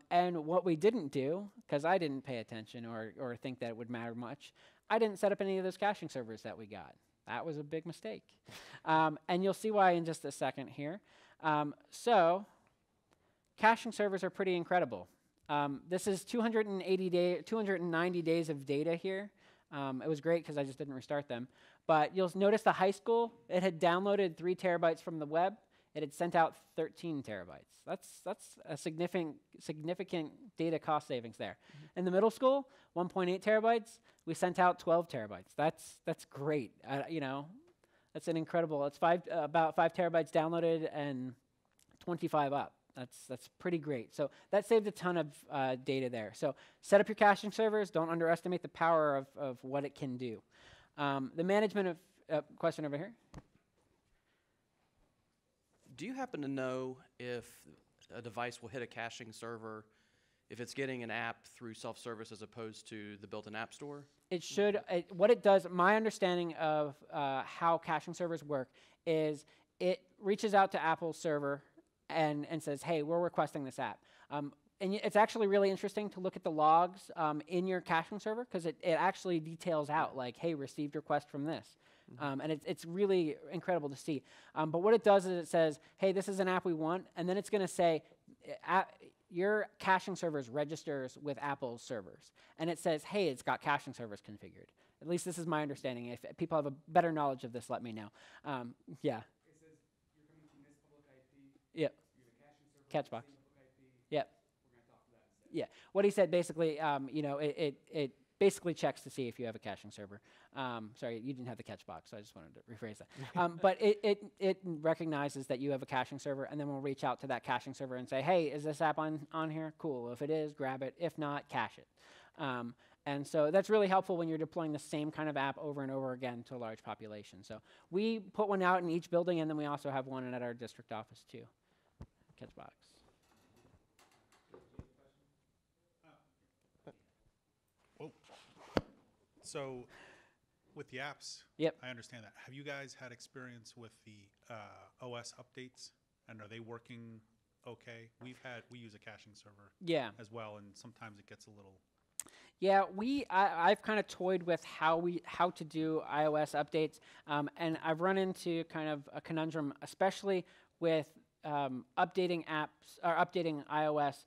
And what we didn't do, because I didn't pay attention or think that it would matter much, I didn't set up any of those caching servers that we got. That was a big mistake. And you'll see why in just a second here. So caching servers are pretty incredible. This is 290 days of data here. It was great because I just didn't restart them. But you'll notice the high school, it had downloaded 3 terabytes from the web. It had sent out 13 terabytes. That's a significant data cost savings there. In the middle school, 1.8 terabytes. We sent out 12 terabytes. That's great. That's an incredible. It's about 5 terabytes downloaded and 25 up. That's pretty great. So that saved a ton of data there. So set up your caching servers. Don't underestimate the power of what it can do. The management of question over here. Do you happen to know if a device will hit a caching server if it's getting an app through self-service as opposed to the built-in app store? It should. What it does, my understanding of how caching servers work is it reaches out to Apple's server and says, hey, we're requesting this app. And it's actually really interesting to look at the logs in your caching server because it actually details out like, hey, received request from this. And it's really incredible to see. But what it does is it says, hey, this is an app we want. And then it's going to say, your caching servers registers with Apple's servers. And it says, hey, it's got caching servers configured. At least this is my understanding. If people have a better knowledge of this, let me know. Yeah. It says you're coming from this public IP. Yep. Use a caching server. Catchbox. Same public IP. Yep. We're going to talk to that instead. Yeah. What he said basically, it basically checks to see if you have a caching server. Sorry, you didn't have the catch box, so I just wanted to rephrase that. But it recognizes that you have a caching server, and then we'll reach out to that caching server and say, hey, is this app on here? Cool. If it is, grab it. If not, cache it. And so that's really helpful when you're deploying the same kind of app over and over again to a large population. So we put one out in each building, and then we also have one at our district office too. Catch box. So, with the apps, Yep. I understand that. Have you guys had experience with the OS updates, and are they working okay? We use a caching server Yeah. as well, and sometimes it gets a little. Yeah, I've kind of toyed with how to do iOS updates, and I've run into kind of a conundrum, especially with updating apps or updating iOS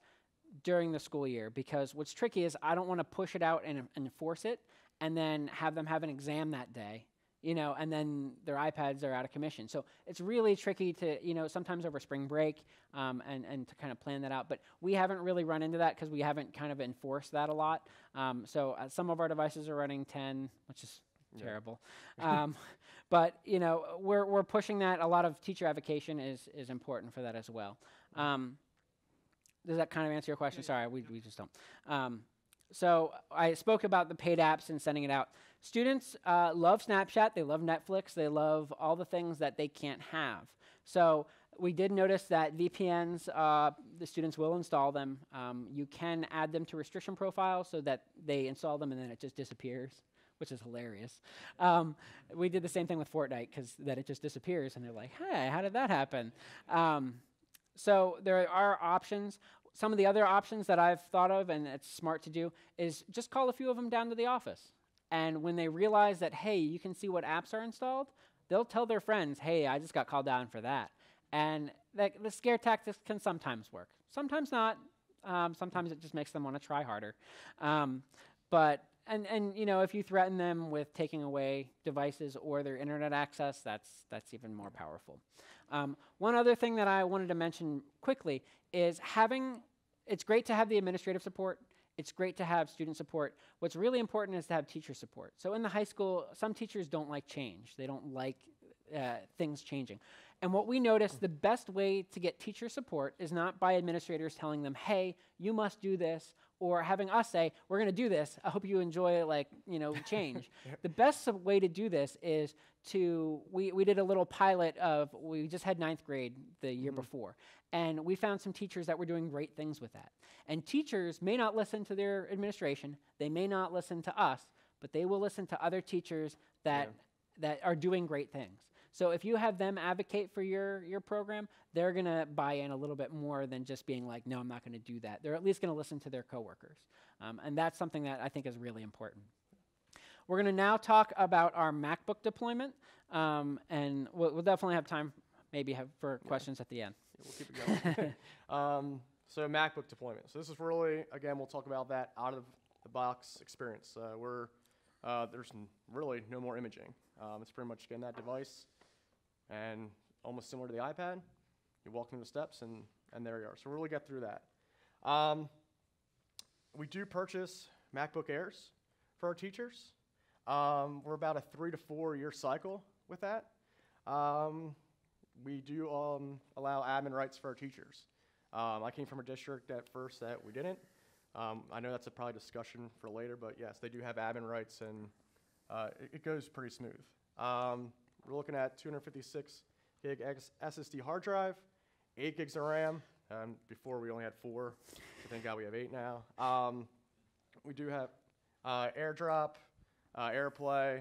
during the school year, because what's tricky is I don't want to push it out and enforce it, and then have them have an exam that day, and then their iPads are out of commission. So it's really tricky to, sometimes over spring break, and to kind of plan that out. But we haven't really run into that because we haven't kind of enforced that a lot. So some of our devices are running 10, which is terrible. But we're pushing that. A lot of teacher advocation is important for that as well. Does that kind of answer your question? Sorry, we just don't. So I spoke about the paid apps and sending it out. Students love Snapchat. They love Netflix. They love all the things that they can't have. So we did notice that VPNs, the students will install them. You can add them to restriction profiles so that they install them and then it just disappears, which is hilarious. We did the same thing with Fortnite because that it just disappears and they're like, hey, how did that happen? So there are options. Some of the other options that I've thought of, and it's smart to do, is just call a few of them down to the office. And when they realize that, hey, you can see what apps are installed, they'll tell their friends, hey, I just got called down for that. And the scare tactics can sometimes work. Sometimes not. Sometimes it just makes them want to try harder. But if you threaten them with taking away devices or their internet access, that's even more powerful. One other thing that I wanted to mention quickly is it's great to have the administrative support. It's great to have student support. What's really important is to have teacher support. So in the high school, some teachers don't like change. They don't like things changing. And what we noticed, the best way to get teacher support is not by administrators telling them, hey, you must do this, or having us say, we're going to do this. I hope you enjoy change. The best way to do this is we did a little pilot we just had 9th grade the year before. And we found some teachers that were doing great things with that. And teachers may not listen to their administration. They may not listen to us, but they will listen to other teachers that are doing great things. So if you have them advocate for your program, they're going to buy in a little bit more than just being like, no, I'm not going to do that. They're at least going to listen to their coworkers. And that's something that I think is really important. We're going to now talk about our MacBook deployment. And we'll definitely have time for questions at the end. Yeah, we'll keep it going. So MacBook deployment. So this is really, again, we'll talk about that out of the box experience. There's really no more imaging. It's pretty much getting that device, and almost similar to the iPad. You walk through the steps, and there you are. So we'll really get through that. We do purchase MacBook Airs for our teachers. We're about a 3 to 4 year cycle with that. We do allow admin rights for our teachers. I came from a district at first that we didn't. I know that's probably discussion for later, but yes, they do have admin rights, and it goes pretty smooth. We're looking at 256 gig SSD hard drive, 8 gigs of RAM. Before we only had 4, so thank God we have 8 now. We do have AirDrop, AirPlay,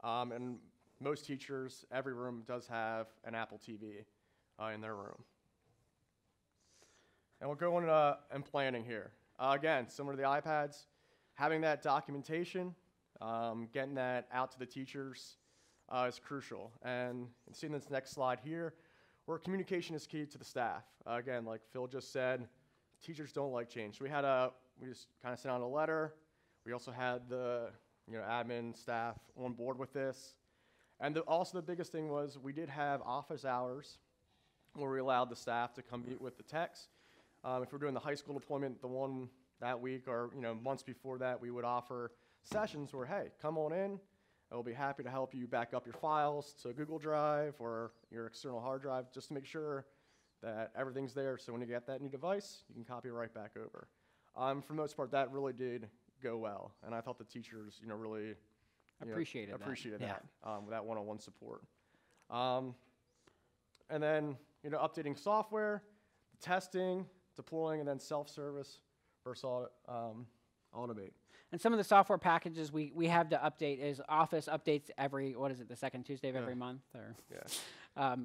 and most teachers, every room does have an Apple TV in their room. And we'll go on and planning here. Again, similar to the iPads, having that documentation, getting that out to the teachers is crucial. And seeing this next slide here, where communication is key to the staff. Again, like Phil just said, teachers don't like change. So we just kind of sent out a letter. We also had the admin staff on board with this. And also the biggest thing was we did have office hours where we allowed the staff to come meet with the techs. If we're doing the high school deployment, the one that week or months before that, we would offer sessions where, hey, come on in. We'll be happy to help you back up your files to Google Drive or your external hard drive just to make sure that everything's there. So when you get that new device, you can copy it right back over. For the most part, that really did go well. And I thought the teachers, really appreciated that with that one-on-one support. And then, updating software, testing, deploying, and then self-service versus automate. And some of the software packages we have to update is Office updates every, the second Tuesday of every month, or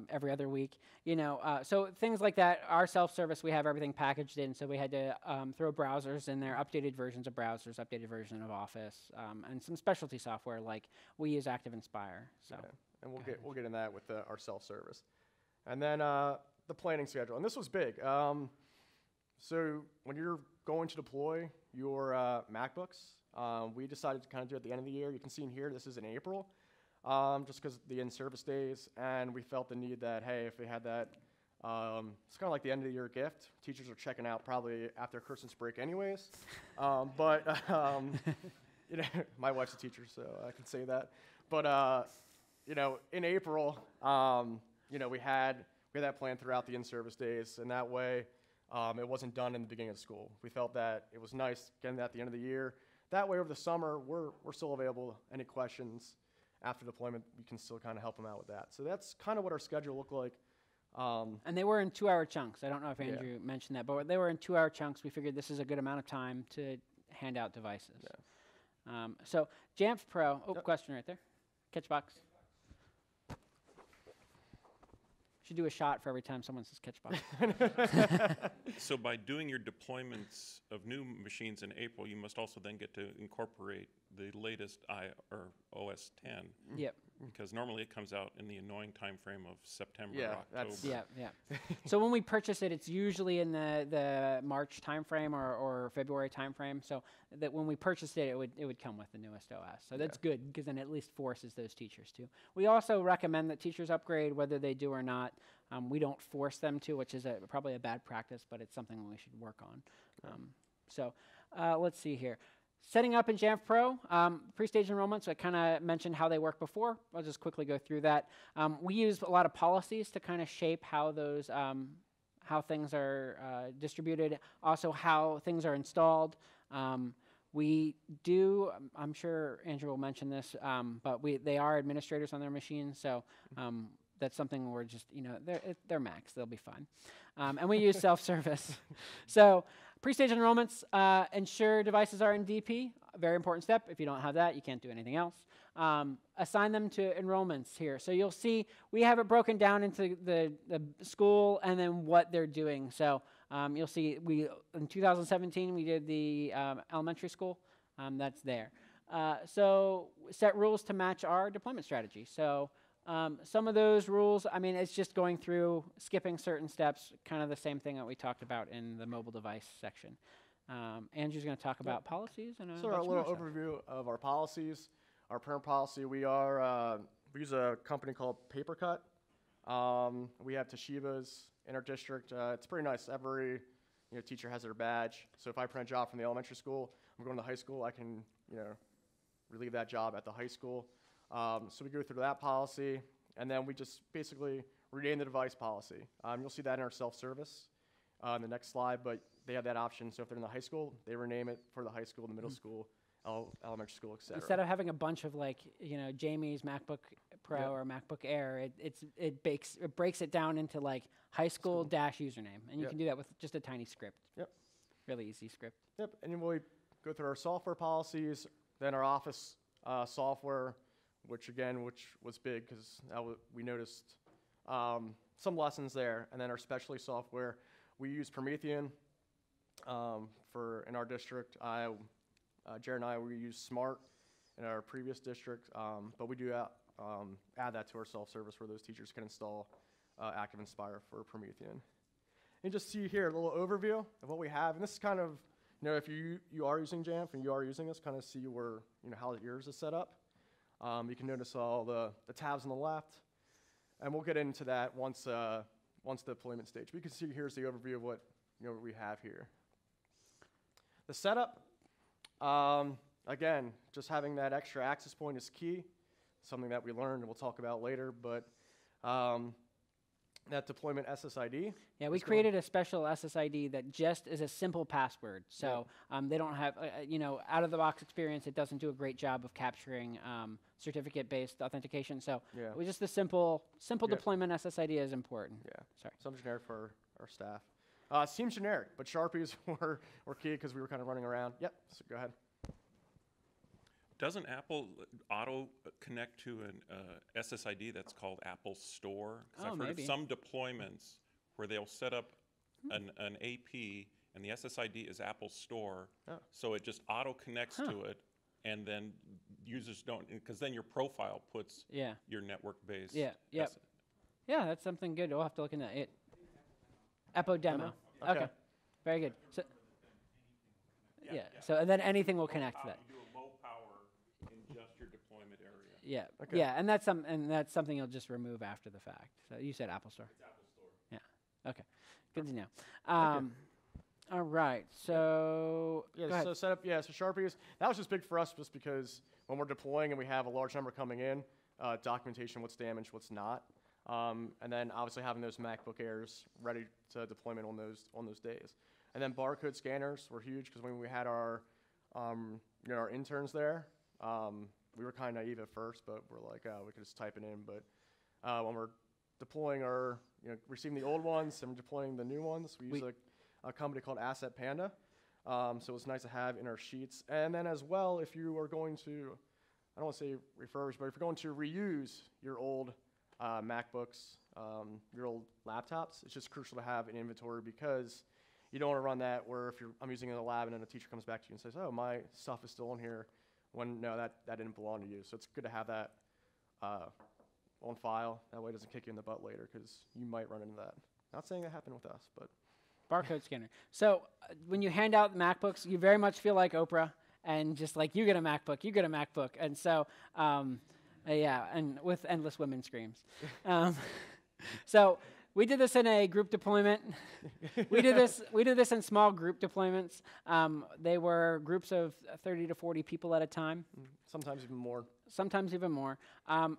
every other week. So things like that. Our self-service, we have everything packaged in, so we had to throw browsers in there, updated versions of browsers, updated version of Office, and some specialty software like we use ActiveInspire. So, and we'll get in that with our self-service, and then the planning schedule. And this was big. So when you're going to deploy your MacBooks, we decided to kind of do it at the end of the year. You can see in here, this is in April, just because the in-service days, and we felt the need that, hey, if we had that, it's kind of like the end of the year gift. Teachers are checking out probably after Christmas break anyways, but my wife's a teacher, so I can say that. But in April, we had that planned throughout the in-service days, and that way, it wasn't done in the beginning of school. We felt that it was nice getting that at the end of the year. That way, over the summer, we're still available. Any questions after deployment, we can still kind of help them out with that. So that's kind of what our schedule looked like. And they were in 2-hour chunks. I don't know if Andrew mentioned that, but they were in 2-hour chunks. We figured this is a good amount of time to hand out devices. Yeah. So Jamf Pro, question right there. Catchbox. Should do a shot for every time someone says Catchbox. So by doing your deployments of new machines in April, you must also then get to incorporate the latest OS 10. Yep. Because normally it comes out in the annoying time frame of September, October. Yeah. So when we purchase it, it's usually in the March time frame or February time frame. So that when we purchased it, it would come with the newest OS. So that's good, because then it at least forces those teachers to. We also recommend that teachers upgrade whether they do or not. We don't force them to, which is probably a bad practice, but it's something we should work on. Let's see here. Setting up in Jamf Pro, pre-stage enrollment, so I kind of mentioned how they work before. I'll just quickly go through that. We use a lot of policies to kind of shape how those, how things are distributed, also how things are installed. We do, I'm sure Andrew will mention this, but they are administrators on their machines, so that's something we're just, they're Macs, they'll be fine. And we use self-service. So pre-stage enrollments, ensure devices are in VP, a very important step. If you don't have that, you can't do anything else. Assign them to enrollments here. So you'll see we have it broken down into the school and then what they're doing. So you'll see in 2017, we did the elementary school. That's there. So set rules to match our deployment strategy. So some of those rules, it's just going through, skipping certain steps, kind of the same thing that we talked about in the mobile device section. Andrew's going to talk about policies. And a little overview of our policies. Our parent policy, we are we use a company called PaperCut. We have Toshiba's in our district. It's pretty nice. Every teacher has their badge. So if I print a job from the elementary school, I'm going to high school, I can relieve that job at the high school. So we go through that policy, and then we just basically rename the device policy. You'll see that in our self-service on the next slide, but they have that option. So if they're in the high school, they rename it for the high school, the middle school, elementary school, et cetera. Instead of having a bunch of Jamie's MacBook Pro or MacBook Air, it breaks it down into high school dash username, and you can do that with just a tiny script. Yep. Really easy script. Yep. And then we go through our software policies, then our Office software, which was big because we noticed some lessons there, and then our specialty software. We use Promethean in our district. Jared and I, we use Smart in our previous district, but we do add that to our self-service where those teachers can install ActiveInspire for Promethean. And just see here a little overview of what we have. And this is kind of, if you are using Jamf and you are using this, kind of see where, how yours is set up. You can notice all the tabs on the left. And we'll get into that once the deployment stage. But you can see here's the overview of what we have here. The setup, again, just having that extra access point is key. Something that we learned and we'll talk about later. But that deployment SSID. Yeah, we created a special SSID that just is a simple password. So they don't have, out of the box experience, it doesn't do a great job of capturing certificate-based authentication. So we just the simple deployment SSID is important. Yeah. Sorry. Something generic for our staff. Seems generic, but Sharpies were key because we were kind of running around. Yep, so go ahead. Doesn't Apple auto connect to an SSID that's called Apple Store? 'Cause I've heard of some deployments where they'll set up an AP and the SSID is Apple Store, so it just auto connects to it, and then users don't, because then your profile puts your network-based. Yeah, that's something good. We'll have to look into it. Apple demo. Okay. Very good. So, so and then anything will connect to that. You do a low power in just your deployment area. Yeah. Okay. Yeah, and that's something you'll just remove after the fact. So you said Apple Store. It's Apple Store. Yeah. Okay. Good to know. All right. So so setup. Yeah. So Sharpies. That was just big for us, just because when we're deploying and we have a large number coming in, documentation, what's damaged, what's not, and then obviously having those MacBook Airs ready to deployment on those days. And then barcode scanners were huge because when we had our our interns there, we were kind of naive at first, but we're like, we could just type it in. But when we're deploying receiving the old ones and deploying the new ones, we use a company called Asset Panda. So it's nice to have in our sheets. And then as well, if you are going to, I don't want to say refurbish, but if you're going to reuse your old MacBooks, your old laptops, it's just crucial to have an inventory because you don't want to run that where I'm using it in a lab and then a teacher comes back to you and says, oh, my stuff is still in here, when no, that didn't belong to you. So it's good to have that on file. That way it doesn't kick you in the butt later because you might run into that. Not saying that happened with us, but. Barcode scanner. So when you hand out MacBooks, you very much feel like Oprah and just like, you get a MacBook, you get a MacBook. And so, and with endless women screams. So we did this in a group deployment. we did this in small group deployments. They were groups of 30 to 40 people at a time. Sometimes even more.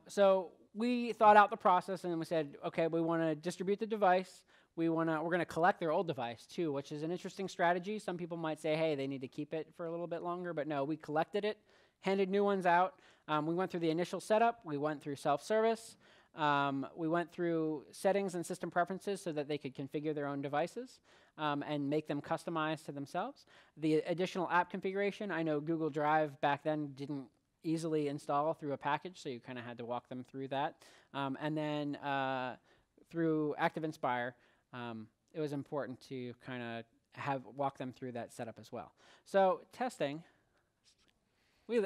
So we thought out the process and we said, okay, we want to distribute the device. We're going to collect their old device too, which is an interesting strategy. Some people might say, hey, they need to keep it for a little bit longer, but no, we collected it, handed new ones out. We went through the initial setup. We went through self-service. We went through settings and system preferences so that they could configure their own devices and make them customized to themselves. The additional app configuration, I know Google Drive back then didn't easily install through a package, so you kind of had to walk them through that. And then through ActiveInspire, it was important to kind of walk them through that setup as well. So testing.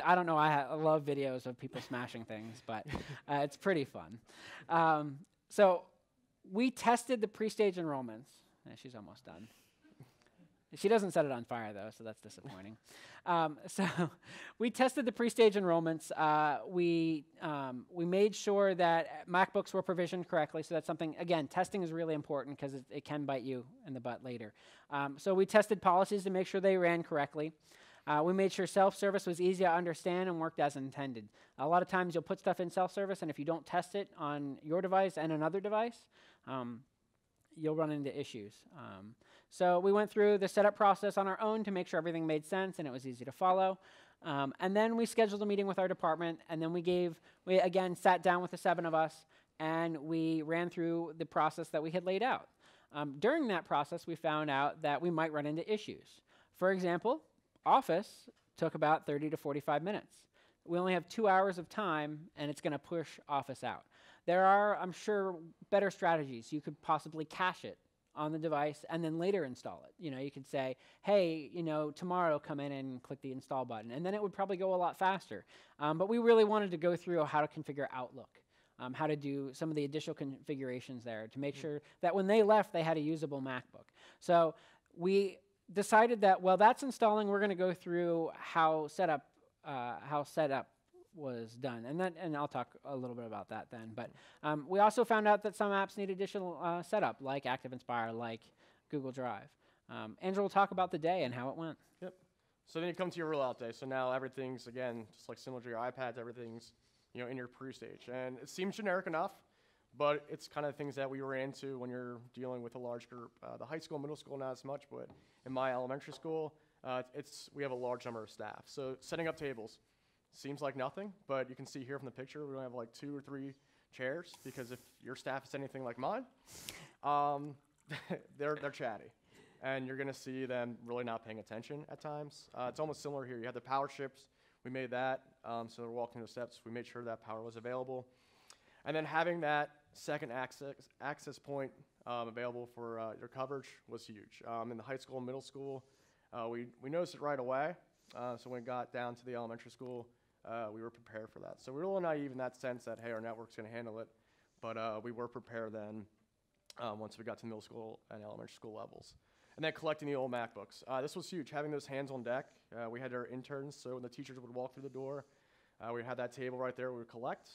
I don't know, I love videos of people smashing things, but it's pretty fun. So we tested the pre-stage enrollments. She's almost done. She doesn't set it on fire, though, so that's disappointing. So we tested the pre-stage enrollments. We made sure that MacBooks were provisioned correctly. So that's something, again, testing is really important because it can bite you in the butt later. So we tested policies to make sure they ran correctly. We made sure self-service was easy to understand and worked as intended. A lot of times you'll put stuff in self-service, and if you don't test it on your device and another device, you'll run into issues. So we went through the setup process on our own to make sure everything made sense and it was easy to follow. And then we scheduled a meeting with our department, and then we again sat down with the 7 of us, and we ran through the process that we had laid out. During that process, we found out that we might run into issues. For example, Office took about 30 to 45 minutes. We only have 2 hours of time, and it's going to push Office out. There are, I'm sure, better strategies. You could possibly cache it on the device and then later install it. You could say, hey, tomorrow come in and click the install button, and then it would probably go a lot faster. But we really wanted to go through how to configure Outlook, how to do some of the additional configurations there to make sure that when they left, they had a usable MacBook. So we decided that, well, that's installing. We're going to go through how setup was done, and I'll talk a little bit about that then. But we also found out that some apps need additional setup, like ActiveInspire, like Google Drive. Andrew will talk about the day and how it went. Yep. So then you come to your rollout day. So now everything's, again, just like similar to your iPads, everything's in your pre-stage. And it seems generic enough, but it's kind of things that we ran into when you're dealing with a large group. The high school, middle school, not as much, but in my elementary school, we have a large number of staff. So setting up tables seems like nothing, but you can see here from the picture, we don't have like 2 or 3 chairs, because if your staff is anything like mine, they're chatty. And you're going to see them really not paying attention at times. It's almost similar here. You have the power strips. We made that, so they're walking the steps. We made sure that power was available. And then having that second access point available for your coverage was huge. In the high school and middle school, we noticed it right away. So when it got down to the elementary school, we were prepared for that. So we were a little naive in that sense that, hey, our network's going to handle it. But we were prepared then once we got to middle school and elementary school levels. And then collecting the old MacBooks. This was huge, having those hands on deck. We had our interns, so when the teachers would walk through the door, we had that table right there we would collect,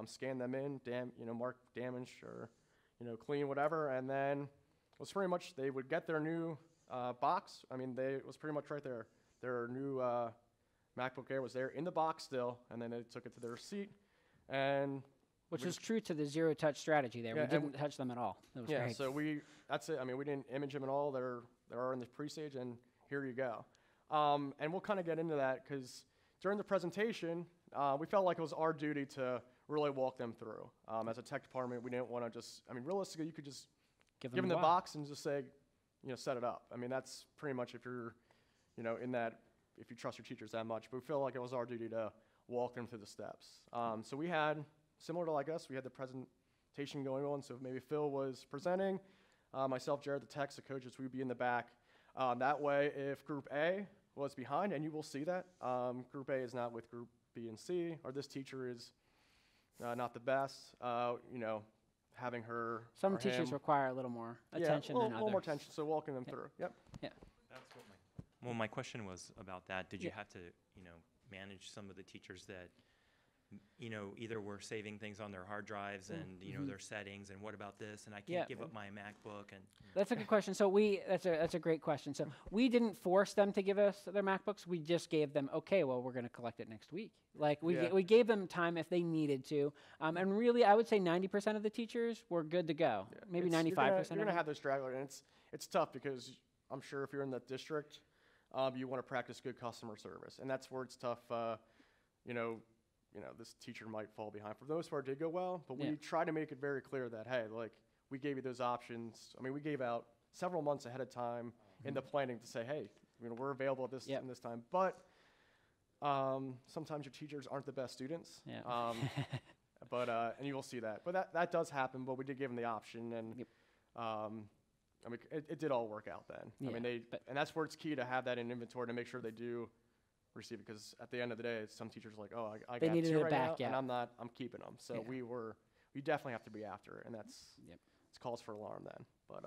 scan them in, mark damage or clean, whatever. And then it was pretty much they would get their new box. It was pretty much right there. Their new MacBook Air was there in the box still, and then they took it to their seat. Which is true to the zero-touch strategy there. We didn't touch them at all. It was great. So that's it. We didn't image them at all. They're in the pre-stage, and here you go. And we'll kind of get into that, because during the presentation, we felt like it was our duty to really walk them through. As a tech department, we didn't want to just, realistically, you could just give them the box and just say, set it up. That's pretty much if you're, if you trust your teachers that much. But we feel like it was our duty to walk them through the steps. So we had, similar to like us, we had the presentation going on. So maybe Phil was presenting, myself, Jared, the techs, the coaches, we'd be in the back. That way, if Group A was behind, and you will see that, Group A is not with Group B and C, or this teacher is not the best, having her. Some teachers require a little more attention than others. A little more attention, so walking them through. Yep. Yeah. That's what my question was about that. Did you have to, manage some of the teachers that, either were saving things on their hard drives and, their settings, and what about this, and I can't give up my MacBook, and. That's a good question. So that's a great question. So we didn't force them to give us their MacBooks. We just gave them, okay, well, we're going to collect it next week. Like we gave them time if they needed to. And really, I would say 90% of the teachers were good to go. Yeah. Maybe 95%. You're going to have those stragglers, and it's tough, because I'm sure if you're in the district, you want to practice good customer service, and that's where it's tough. This teacher might fall behind. For the most part, it did go well, but we try to make it very clear that, hey, we gave you those options. We gave out several months ahead of time in the planning to say, hey, we're available at this and this time. But sometimes your teachers aren't the best students. Yeah. And you will see that. But that does happen. But we did give them the option, and it did all work out then. Yeah. And that's where it's key to have that in inventory to make sure they do receive it, because at the end of the day, some teachers are like, oh, I got 2 right now, and I'm keeping them. So we definitely have to be after it, and that's it's calls for alarm then. But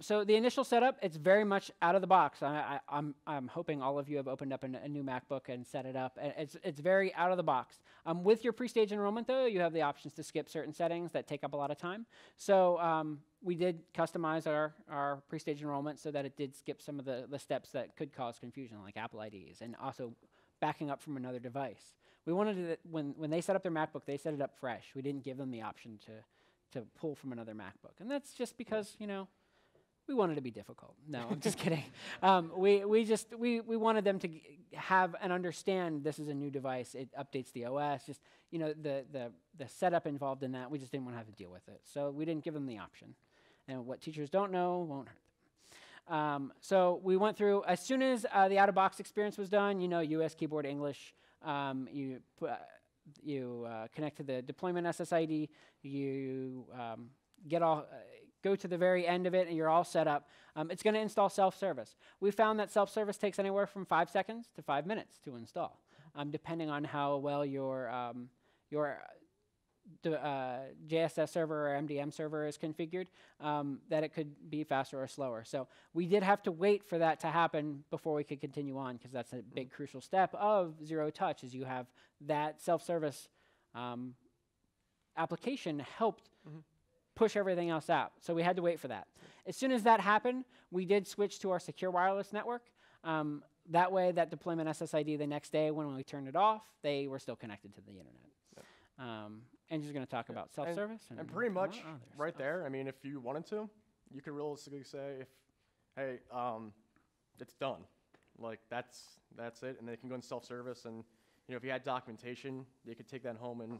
So the initial setup, it's very much out of the box. I'm hoping all of you have opened up a new MacBook and set it up. It's very out of the box. With your pre-stage enrollment, though, you have the options to skip certain settings that take up a lot of time. So we did customize our pre-stage enrollment so that it did skip some of the steps that could cause confusion, like Apple IDs, and also backing up from another device. We wanted to, when they set up their MacBook, they set it up fresh. We didn't give them the option to pull from another MacBook. And that's just because, we wanted to be difficult. No, I'm just kidding. We wanted them to have and understand this is a new device. It updates the OS. Just the setup involved in that. We just didn't want to have to deal with it. So we didn't give them the option. And what teachers don't know won't hurt them. So we went through as soon as the out-of-box experience was done. US keyboard English. You connect to the deployment SSID. You go to the very end of it, and you're all set up. It's going to install self-service. We found that self-service takes anywhere from 5 seconds to 5 minutes to install, depending on how well your JSS server or MDM server is configured, that it could be faster or slower. So we did have to wait for that to happen before we could continue on, because that's a big crucial step of zero touch, is you have that self-service application helped push everything else out. So we had to wait for that. As soon as that happened, we did switch to our secure wireless network. That way, that deployment SSID the next day, when we turned it off, they were still connected to the internet. Andrew's going to talk about self-service. And pretty much right there, I mean, if you wanted to, you could realistically say, hey, it's done. Like, that's it. And they can go in self-service. And, if you had documentation, they could take that home and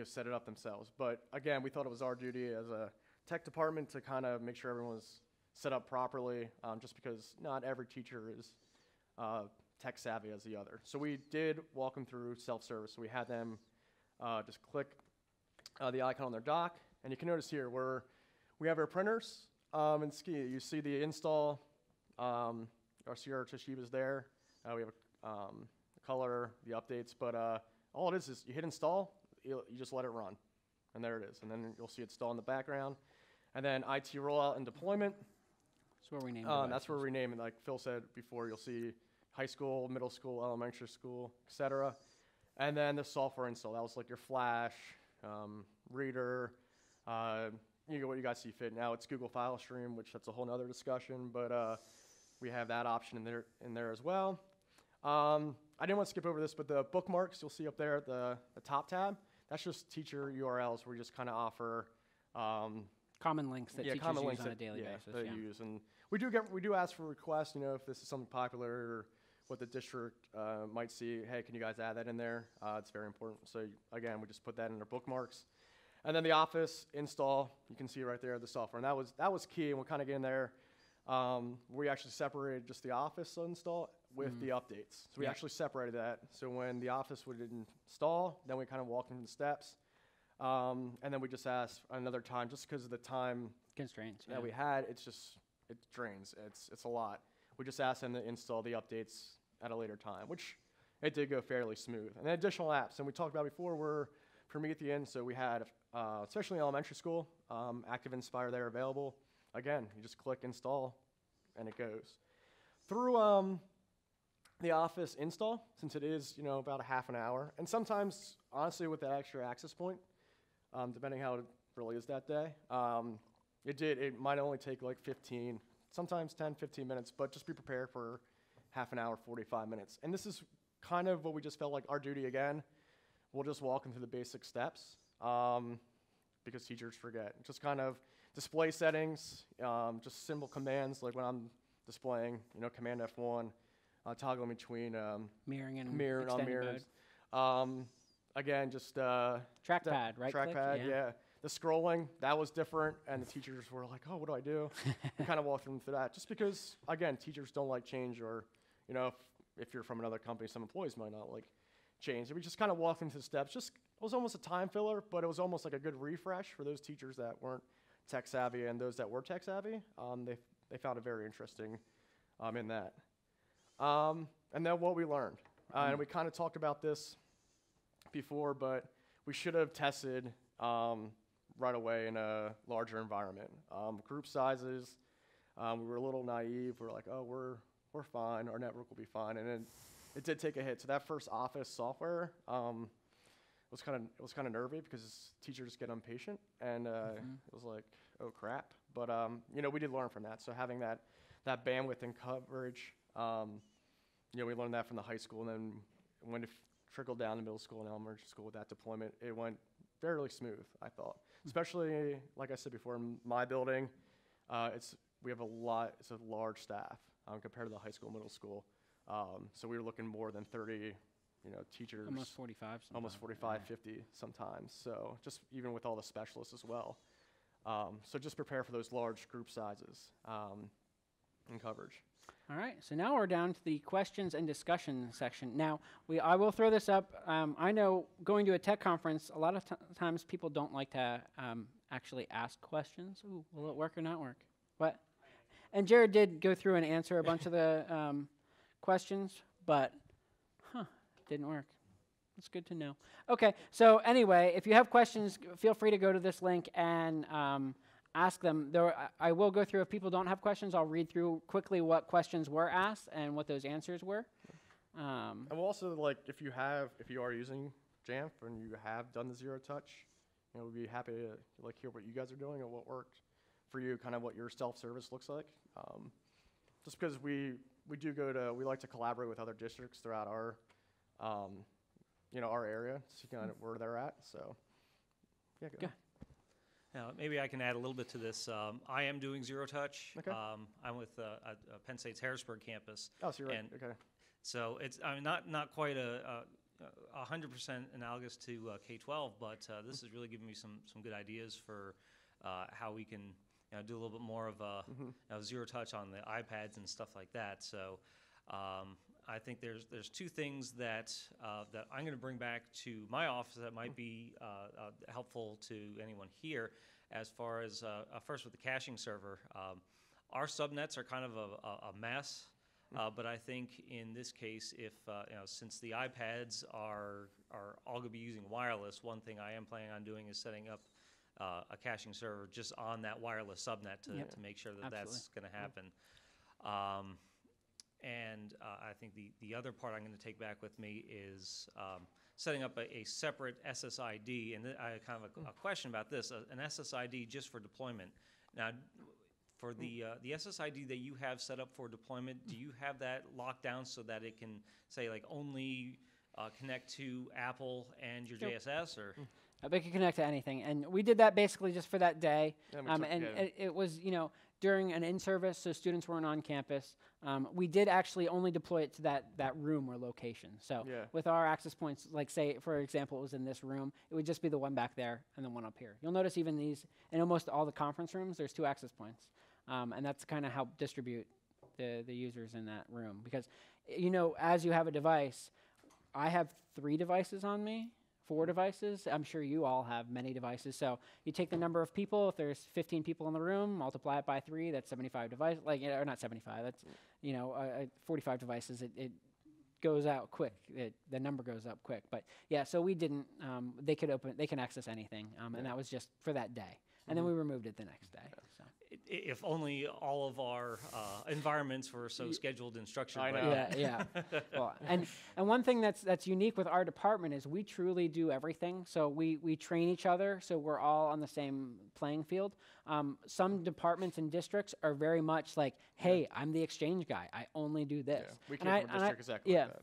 set it up themselves. But again, we thought it was our duty as a tech department to kind of make sure everyone was set up properly, just because not every teacher is tech savvy as the other. So we did walk them through self-service. So we had them just click the icon on their dock, and you can notice here we have our printers and ski. You see the install, our CR Toshiba's there. We have a color, the updates, but all it is you hit install. You just let it run, and there it is. And then you'll see it install in the background. And then IT rollout and deployment. That's where we name That's where we name it. Like Phil said before, you'll see high school, middle school, elementary school, etc. And then the software install. That was like your Flash, Reader, what you guys see fit. Now it's Google File Stream, which that's a whole nother discussion, but we have that option in there as well. I didn't want to skip over this, but the bookmarks you'll see up there at the top tab, that's just teacher URLs where we just kind of offer common links that teachers use on a daily basis. They use. And we do ask for requests, if this is something popular or what the district might see. Hey, can you guys add that in there? It's very important. So again, we just put that in our bookmarks. And then the Office install, you can see right there the software. And that was key, and we'll kind of get in there. We actually separated just the Office install with the updates. So we actually separated that. So when the Office would install, then we kind of walked into the steps. And then we just asked another time, just because of the time constraints that we had, it drains. It's a lot. We just asked them to install the updates at a later time, which it did go fairly smooth. And then additional apps, and we talked about before, were Promethean. So we had, especially in elementary school, Active Inspire there available. Again, you just click install, and it goes. Through the Office install, since it is about a half an hour, and sometimes, honestly, with that extra access point, depending how it really is that day, it might only take like 15, sometimes 10, 15 minutes, but just be prepared for half an hour, 45 minutes. And this is kind of what we just felt like our duty again. We'll just walk them through the basic steps because teachers forget. Just kind of display settings, just simple commands like when I'm displaying, Command F1, toggling between mirroring and mirror on mirrors. Again, just trackpad, right? Trackpad, yeah. The scrolling, that was different, and the teachers were like, "Oh, what do I do?" We kind of walked them through that, just because, again, teachers don't like change, or if you're from another company, some employees might not like change. So we just kind of walked them through the steps. It was almost a time filler, but it was almost like a good refresh for those teachers that weren't tech savvy, and those that were tech savvy. They found it very interesting in that. And then what we learned, and we kind of talked about this before, but we should have tested right away in a larger environment. Group sizes, we were a little naive. We're like, oh, we're fine. Our network will be fine. And then it did take a hit. So that first Office software was kind of nervy because teachers get impatient, and it was like, oh crap. But we did learn from that. So having that bandwidth and coverage, we learned that from the high school, and then when it trickled down to middle school and elementary school with that deployment, it went fairly smooth, I thought. Especially, like I said before, in my building, it's a large staff compared to the high school, middle school. So we were looking more than 30, teachers. Almost 45 sometimes. Almost 45, 50 sometimes. So just even with all the specialists as well. So just prepare for those large group sizes and coverage. All right, so now we're down to the questions and discussion section. Now, I will throw this up. I know going to a tech conference, a lot of times people don't like to actually ask questions. Ooh, will it work or not work? What? And Jared did go through and answer a bunch of the questions, but didn't work. That's good to know. Okay, so anyway, if you have questions, feel free to go to this link and ask them. I will go through, if people don't have questions, I'll read through quickly what questions were asked and what those answers were. And we'll also, if you are using Jamf and you have done the zero touch, we'd be happy to hear what you guys are doing and what worked for you, kind of what your self-service looks like. Just because we like to collaborate with other districts throughout our area, to see kind of where they're at. So, yeah, go ahead. Now, maybe I can add a little bit to this. I am doing zero touch. Okay. I'm with Penn State's Harrisburg campus. Oh, so you're right. Okay. So it's not quite a 100% analogous to K-12, but this is really giving me some good ideas for how we can do a little bit more of zero touch on the iPads and stuff like that. So I think there's two things that I'm going to bring back to my office that might be helpful to anyone here. As far as first with the caching server, our subnets are kind of a mess. But I think in this case, if since the iPads are all going to be using wireless, one thing I am planning on doing is setting up a caching server just on that wireless subnet to make sure that that's going to happen. And I think the other part I'm going to take back with me is setting up a separate SSID. And I kind of a question about this, an SSID just for deployment. Now, for the SSID that you have set up for deployment, do you have that locked down so that it can say only connect to Apple and your JSS, or? They can connect to anything, and we did that basically just for that day. It was during an in-service, so students weren't on campus. We did actually only deploy it to that room or location. So with our access points, say for example, it was in this room, it would just be the one back there and the one up here. You'll notice even these in almost all the conference rooms, there's 2 access points. And that's kind of help distribute the users in that room. Because, as you have a device, I have 3 devices on me, 4 devices. I'm sure you all have many devices. So you take the number of people. If there's 15 people in the room, multiply it by 3. That's 75 devices. Or not 75. That's 45 devices. It goes out quick. The number goes up quick. But yeah, so we didn't. They can access anything, and that was just for that day. And then we removed it the next day. So. If only all of our environments were so scheduled and structured. I know. Yeah. Well, and one thing that's unique with our department is we truly do everything. So we train each other, so we're all on the same playing field. Some departments and districts are very much like, hey, I'm the exchange guy. I only do this. Yeah. We came from a district exactly like that.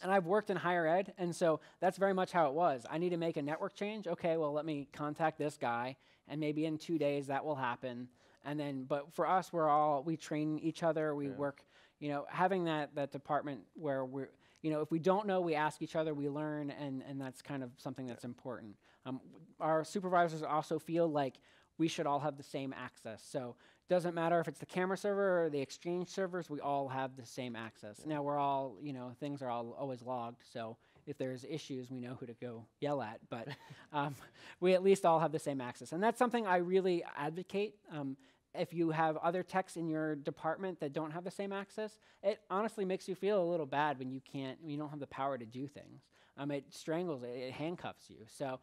And I've worked in higher ed, and so that's very much how it was. I need to make a network change. Okay, well, let me contact this guy, and maybe in 2 days that will happen. And then, but for us, we train each other. We work, having that department where we're, if we don't know, we ask each other, we learn, and that's kind of something that's important. Our supervisors also feel like we should all have the same access. So it doesn't matter if it's the camera server or the Exchange servers, we all have the same access. Now we're all, things are all always logged, so if there's issues, we know who to go yell at, but we at least all have the same access. And that's something I really advocate. If you have other techs in your department that don't have the same access, it honestly makes you feel a little bad when you don't have the power to do things. It strangles, it handcuffs you. So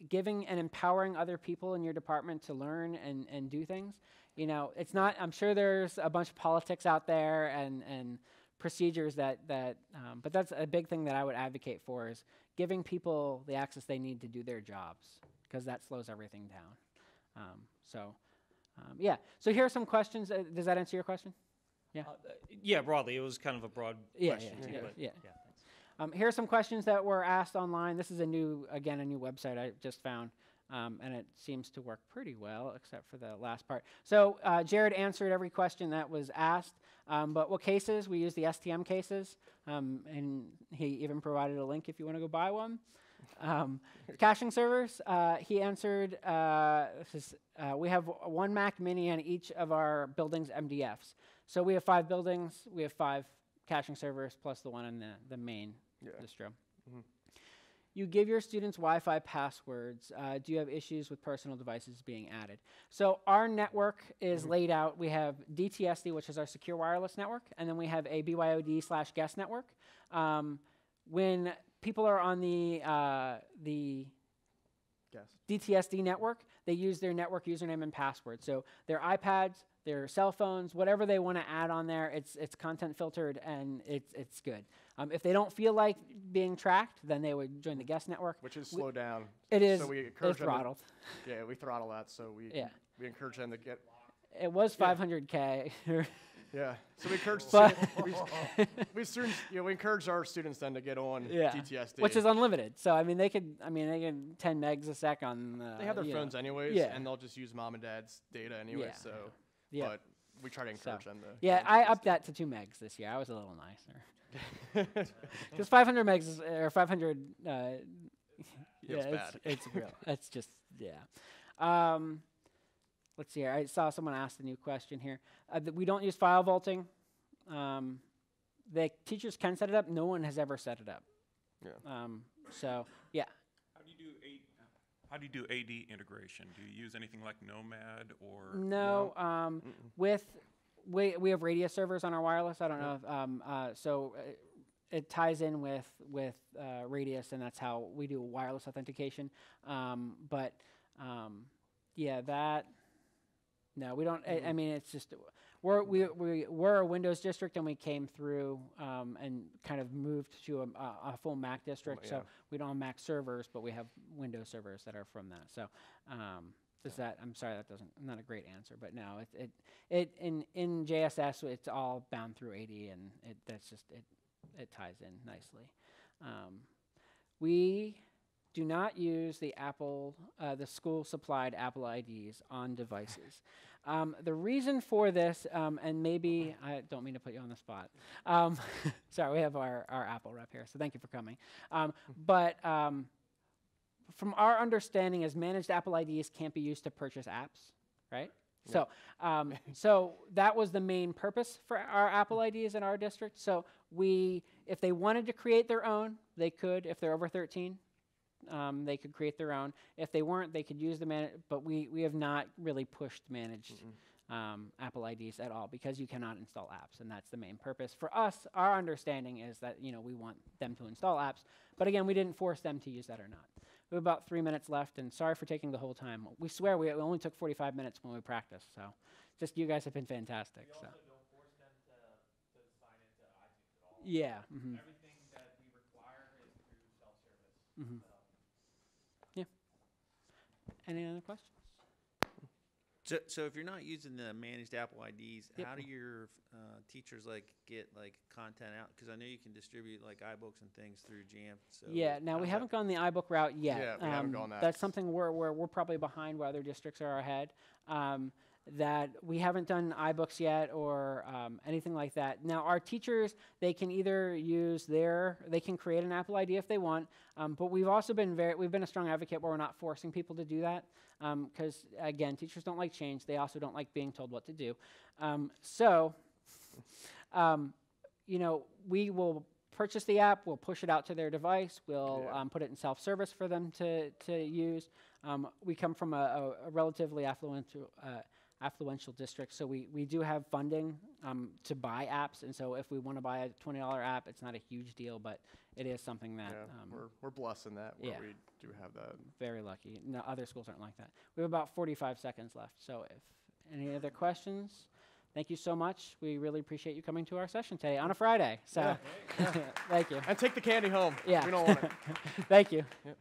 giving and empowering other people in your department to learn and do things, it's not, I'm sure there's a bunch of politics out there and procedures that but that's a big thing that I would advocate for, is giving people the access they need to do their jobs, because that slows everything down. So here are some questions. Does that answer your question? Yeah. Yeah, broadly, it was kind of a broad question too. But thanks. Here are some questions that were asked online. This is a new website I just found, and it seems to work pretty well, except for the last part. So Jared answered every question that was asked, but what cases? We use the STM cases, and he even provided a link if you want to go buy one. Caching servers, he answered, we have one Mac Mini on each of our buildings' MDFs. So we have 5 buildings, we have 5 caching servers plus the one in the main distro. Mm-hmm. You give your students Wi-Fi passwords. Do you have issues with personal devices being added? So our network is laid out. We have DTSD, which is our secure wireless network, and then we have a BYOD/guest network. When people are on the DTSD network, they use their network username and password. So their iPads, their cell phones, whatever they want to add on there, it's content filtered and it's good. If they don't feel like being tracked, then they would join the guest network. Which is slowed down. It is. So we encourage it's throttled. We throttle that. So we encourage them to get. It was 500K. Yeah. So we encourage we encourage our students then to get on DTSD, which is unlimited. So they can 10 megs a sec on. They have their phones anyways, and they'll just use mom and dad's data anyway. So, but we try to encourage them to. Yeah, I upped that to 2 megs this year. I was a little nicer. Because 500 megs or 500. It's real. It's just let's see here. I saw someone ask a new question here. We don't use file vaulting. The teachers can set it up. No one has ever set it up. How do you do AD integration? Do you use anything like Nomad or? No. We have Radius servers on our wireless. I don't know if it ties in with Radius, and that's how we do wireless authentication. No, we don't. It's just we're a Windows district, and we came through and kind of moved to a full Mac district. So we don't have Mac servers, but we have Windows servers that are from that. So I'm sorry, that doesn't not a great answer, but no, it in JSS it's all bound through AD, and it ties in nicely. We do not use the school supplied Apple IDs on devices. The reason for this, and maybe I don't mean to put you on the spot. Sorry, we have our Apple rep here, so thank you for coming. But from our understanding, is managed Apple IDs can't be used to purchase apps, right? Yeah. So that was the main purpose for our Apple IDs in our district. So if they wanted to create their own, they could. If they're over 13. They could create their own. If they weren't, they could use the but we have not really pushed managed Apple IDs at all, because you cannot install apps, and that's the main purpose. For us, our understanding is that we want them to install apps, but again, we didn't force them to use that or not. We have about 3 minutes left, and sorry for taking the whole time. We swear we only took 45 minutes when we practiced, so just you guys have been fantastic. We also don't force them to sign into iTunes at all. Yeah. Everything that we require is through self-service. Any other questions? So if you're not using the managed Apple IDs, how do your teachers get content out? Because I know you can distribute iBooks and things through Jamf. So now we haven't gone the iBook route yet. Yeah, we haven't gone that. That's something we're probably behind where other districts are ahead. That we haven't done iBooks yet or anything like that. Now our teachers, they can either use they can create an Apple ID if they want, but we've also been we've been a strong advocate where we're not forcing people to do that, because again, teachers don't like change. They also don't like being told what to do. We will purchase the app, we'll push it out to their device, we'll put it in self-service for them to use. We come from a relatively affluent affluential districts. So we do have funding to buy apps, and so if we want to buy a $20 app, it's not a huge deal, but it is something that we're blessed in that where yeah. we do have that. Very lucky. No, other schools aren't like that. We have about 45 seconds left. So if any other questions, thank you so much. We really appreciate you coming to our session today on a Friday. So thank you. And take the candy home. Yeah. We don't want it. Thank you. Yep.